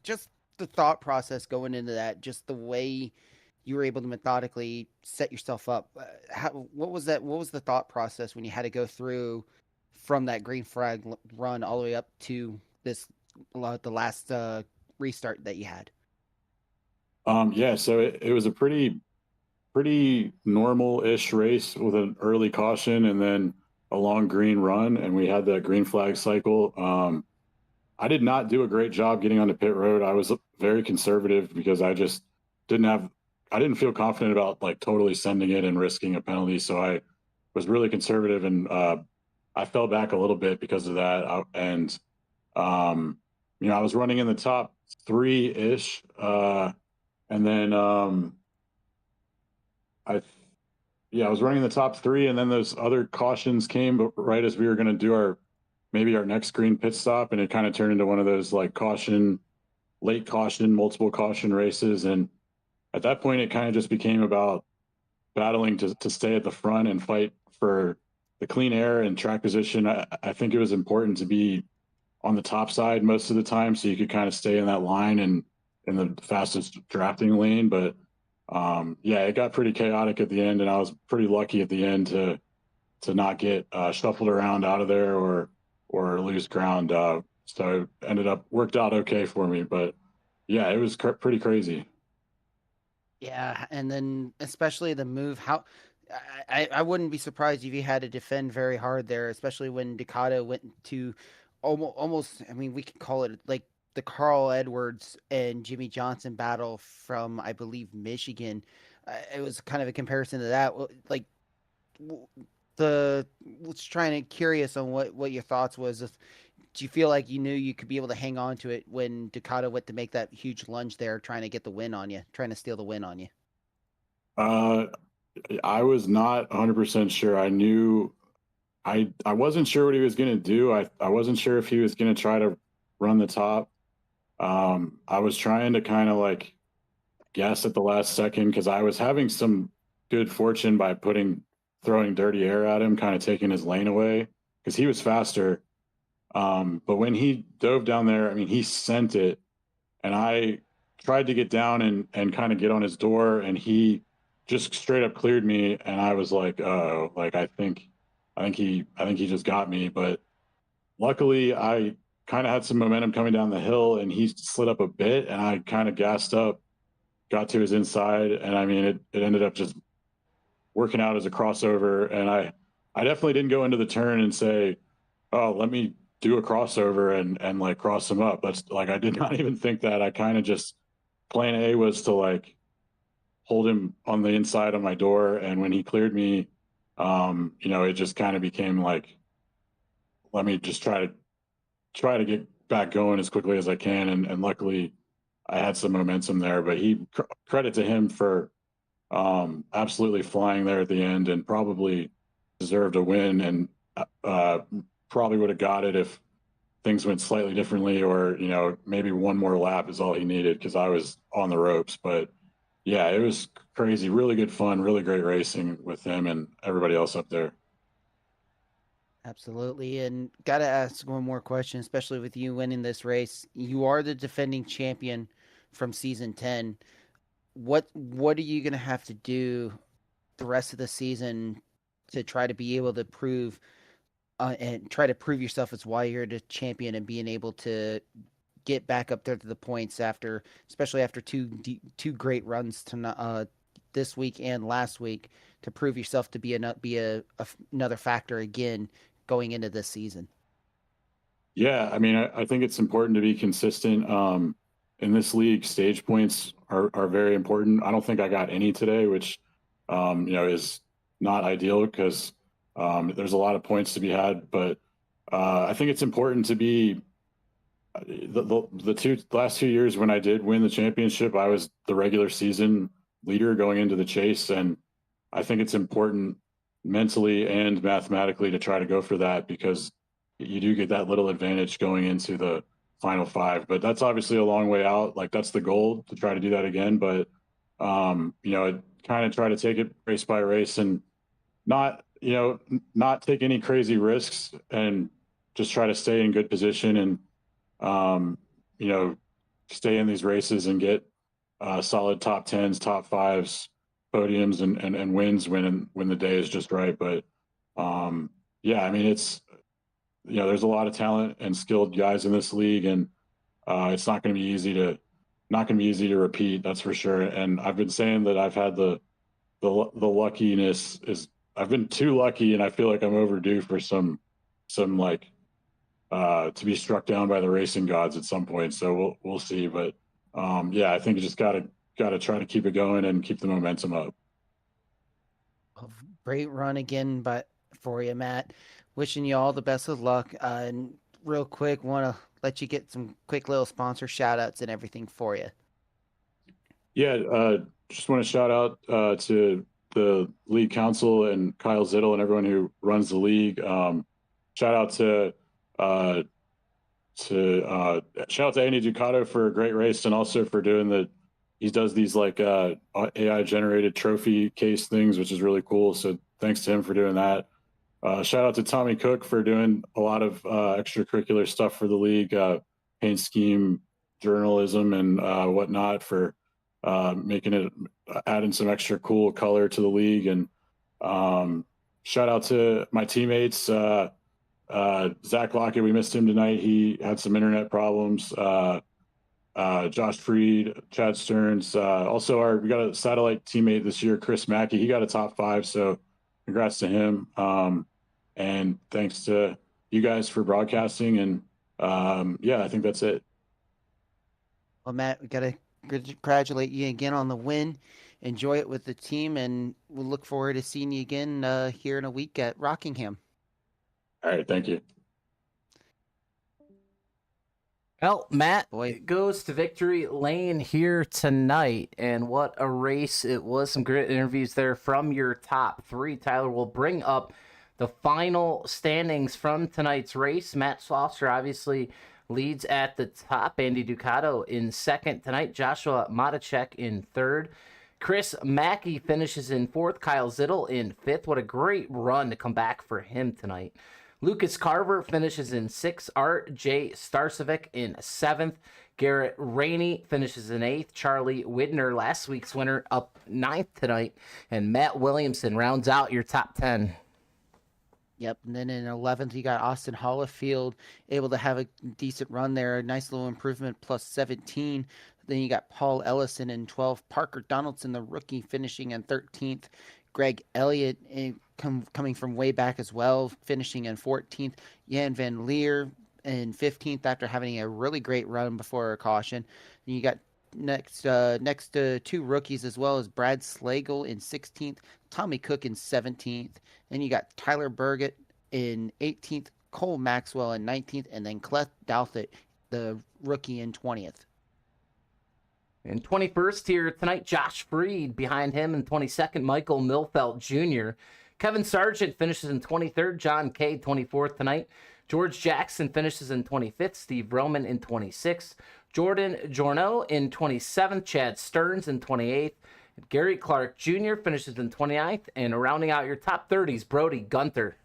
just the thought process going into that, just the way you were able to methodically set yourself up. What was that? What was the thought process when you had to go through from that green flag run all the way up to the last restart that you had? Yeah, so it was a pretty normal-ish race with an early caution and then a long green run, and we had that green flag cycle. I did not do a great job getting onto pit road. I was very conservative because I just I didn't feel confident about like totally sending it and risking a penalty. So I was really conservative, and I fell back a little bit because of that. I was running in the top 3-ish, and then I was running in the top 3, and then those other cautions came, but right as we were going to do our next green pit stop, and it kind of turned into one of those like late caution, multiple caution races. And at that point, it kind of just became about battling to stay at the front and fight for the clean air and track position, I think it was important to be on the top side most of the time, so you could kind of stay in that line and in the fastest drafting lane. But yeah, it got pretty chaotic at the end, and I was pretty lucky at the end to not get shuffled around out of there or lose ground. So it worked out okay for me. But yeah, it was pretty crazy. Yeah, and then especially the move. How I wouldn't be surprised if you had to defend very hard there, especially when Ducato went to almost. I mean, we could call it like the Carl Edwards and Jimmy Johnson battle from, I believe, Michigan. It was kind of a comparison to that. Like the was trying to curious on what your thoughts was. Do you feel like you knew you could be able to hang on to it when Ducato went to make that huge lunge there, trying to get the win on you, trying to steal the win on you? I was not 100% sure. I knew I wasn't sure what he was going to do. I wasn't sure if he was going to try to run the top. I was trying to kind of like guess at the last second because I was having some good fortune by throwing dirty air at him, kind of taking his lane away because he was faster. But when he dove down there, I mean, he sent it, and I tried to get down and kind of get on his door, and he just straight up cleared me, and I was like, oh, like I think he just got me. But luckily, I kind of had some momentum coming down the hill, and he slid up a bit, and I kind of gassed up, got to his inside, and I mean, it ended up just working out as a crossover, and I definitely didn't go into the turn and say, oh, let me do a crossover and like cross him up. That's like, I did not even think that. I kind of just, plan A was to like hold him on the inside of my door. And when he cleared me, it just kind of became like, let me just try to get back going as quickly as I can. And luckily I had some momentum there, but credit to him for absolutely flying there at the end and probably deserved a win and probably would have got it if things went slightly differently or, maybe one more lap is all he needed because I was on the ropes. But yeah, it was crazy. Really good fun, really great racing with him and everybody else up there. Absolutely. And got to ask one more question, especially with you winning this race. You are the defending champion from season 10. What are you going to have to do the rest of the season to try to be able to prove and try to prove yourself as why you're the champion and being able to get back up there to the points especially after two great runs to this week and last week to prove yourself to be another factor again going into this season? Yeah, I mean, I think it's important to be consistent. In this league, stage points are very important. I don't think I got any today, which is not ideal because there's a lot of points to be had. But I think it's important to be the last 2 years when I did win the championship, I was the regular season leader going into the chase, and I think it's important mentally and mathematically to try to go for that because you do get that little advantage going into the final five. But that's obviously a long way out. Like that's the goal to try to do that again. But kind of try to take it race by race and not take any crazy risks and just try to stay in good position and stay in these races and get solid top 10s, top 5s, podiums and wins when the day is just right. But yeah, I mean, it's, there's a lot of talent and skilled guys in this league, and it's not going to be easy to repeat. That's for sure. And I've been saying that I've had the luckiness is I've been too lucky, and I feel like I'm overdue for some like to be struck down by the racing gods at some point. So we'll see. But yeah, I think you just gotta try to keep it going and keep the momentum up. Great run again, but for you, Matt. Wishing you all the best of luck. And real quick, want to let you get some quick little sponsor shout outs and everything for you. Yeah, just want to shout out to the league council and Kyle Zittel and everyone who runs the league. Shout out to Andy Ducato for a great race and also for doing he does these like AI generated trophy case things, which is really cool. So thanks to him for doing that. Shout out to Tommy Cook for doing a lot of extracurricular stuff for the league, paint scheme, journalism, and whatnot for making it, adding some extra cool color to the league. And shout out to my teammates, Zach Lockett. We missed him tonight. He had some internet problems. Josh Freed, Chad Stearns. Also, we got a satellite teammate this year, Chris Mackey. He got a top 5, so congrats to him. And thanks to you guys for broadcasting. And yeah, I think that's it. Well, Matt, we got to congratulate you again on the win. Enjoy it with the team, and we'll look forward to seeing you again here in a week at Rockingham. All right, thank you. Well, Matt Boy. goes to victory lane here tonight, and what a race it was. Some great interviews there from your top 3. Tyler will bring up the final standings from tonight's race. Matt Slosser obviously leads at the top. Andy Ducato in second tonight. Joshua Matacek in third. Chris Mackey finishes in fourth. Kyle Zittel in fifth. What a great run to come back for him tonight. Lucas Carver finishes in 6th. Art J. Starcevic in 7th. Garrett Rainey finishes in 8th. Charlie Widner, last week's winner, up 9th tonight. And Matt Williamson rounds out your top 10. Yep, and then in 11th, you got Austin Hollifield, able to have a decent run there. A nice little improvement, plus 17. Then you got Paul Ellison in 12th. Parker Donaldson, the rookie, finishing in 13th. Greg Elliott coming from way back as well, finishing in 14th. Jan Van Leer in 15th after having a really great run before a caution. And you got next to 2 rookies as well as Brad Slagle in 16th, Tommy Cook in 17th. Then you got Tyler Burgett in 18th, Cole Maxwell in 19th, and then Cleth Douthit, the rookie, in 20th. In 21st here tonight, Josh Freed behind him. In 22nd, Michael Milfelt Jr. Kevin Sargent finishes in 23rd. John Kay, 24th tonight. George Jackson finishes in 25th. Steve Roman in 26th. Jordan Jorno in 27th. Chad Stearns in 28th. Gary Clark Jr. finishes in 29th. And rounding out your top 30s, Brody Gunther.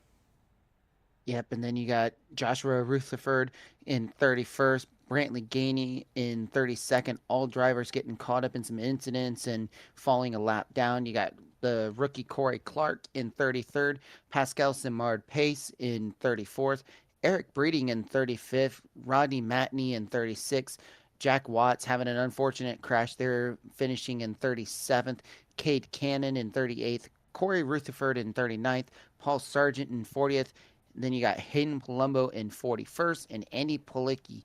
Yep, and then you got Joshua Rutherford in 31st. Brantley Gainey in 32nd. All drivers getting caught up in some incidents and falling a lap down. You got the rookie Corey Clark in 33rd. Pascal Simard Pace in 34th. Eric Breeding in 35th. Rodney Matney in 36th. Jack Watts having an unfortunate crash there, finishing in 37th. Cade Cannon in 38th. Corey Rutherford in 39th. Paul Sargent in 40th. Then you got Hayden Palumbo in 41st. And Andy Policki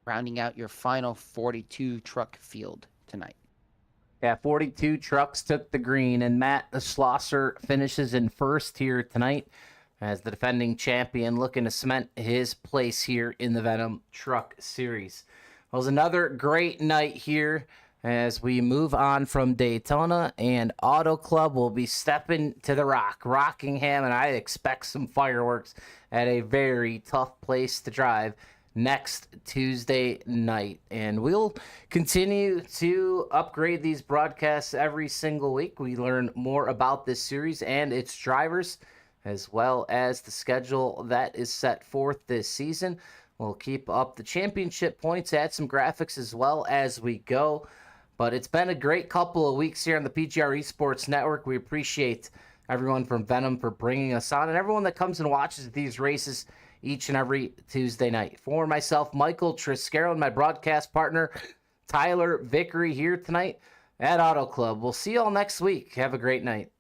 rounding out your final 42 truck field tonight. Yeah, 42 trucks took the green, and Matt Schlosser finishes in first here tonight as the defending champion, looking to cement his place here in the Venom Truck Series. It was another great night here as we move on from Daytona, and Auto Club will be stepping to the Rockingham, and I expect some fireworks at a very tough place to drive next Tuesday night. And we'll continue to upgrade these broadcasts every single week. We learn more about this series and its drivers, as well as the schedule that is set forth this season. We'll keep up the championship points, add some graphics as well as we go. But it's been a great couple of weeks here on the PGR Esports Network. We appreciate everyone from Venom for bringing us on, and everyone that comes and watches these races each and every Tuesday night. For myself, Michael Triscaro, and my broadcast partner, Tyler Vickery, here tonight at Auto Club. We'll see you all next week. Have a great night.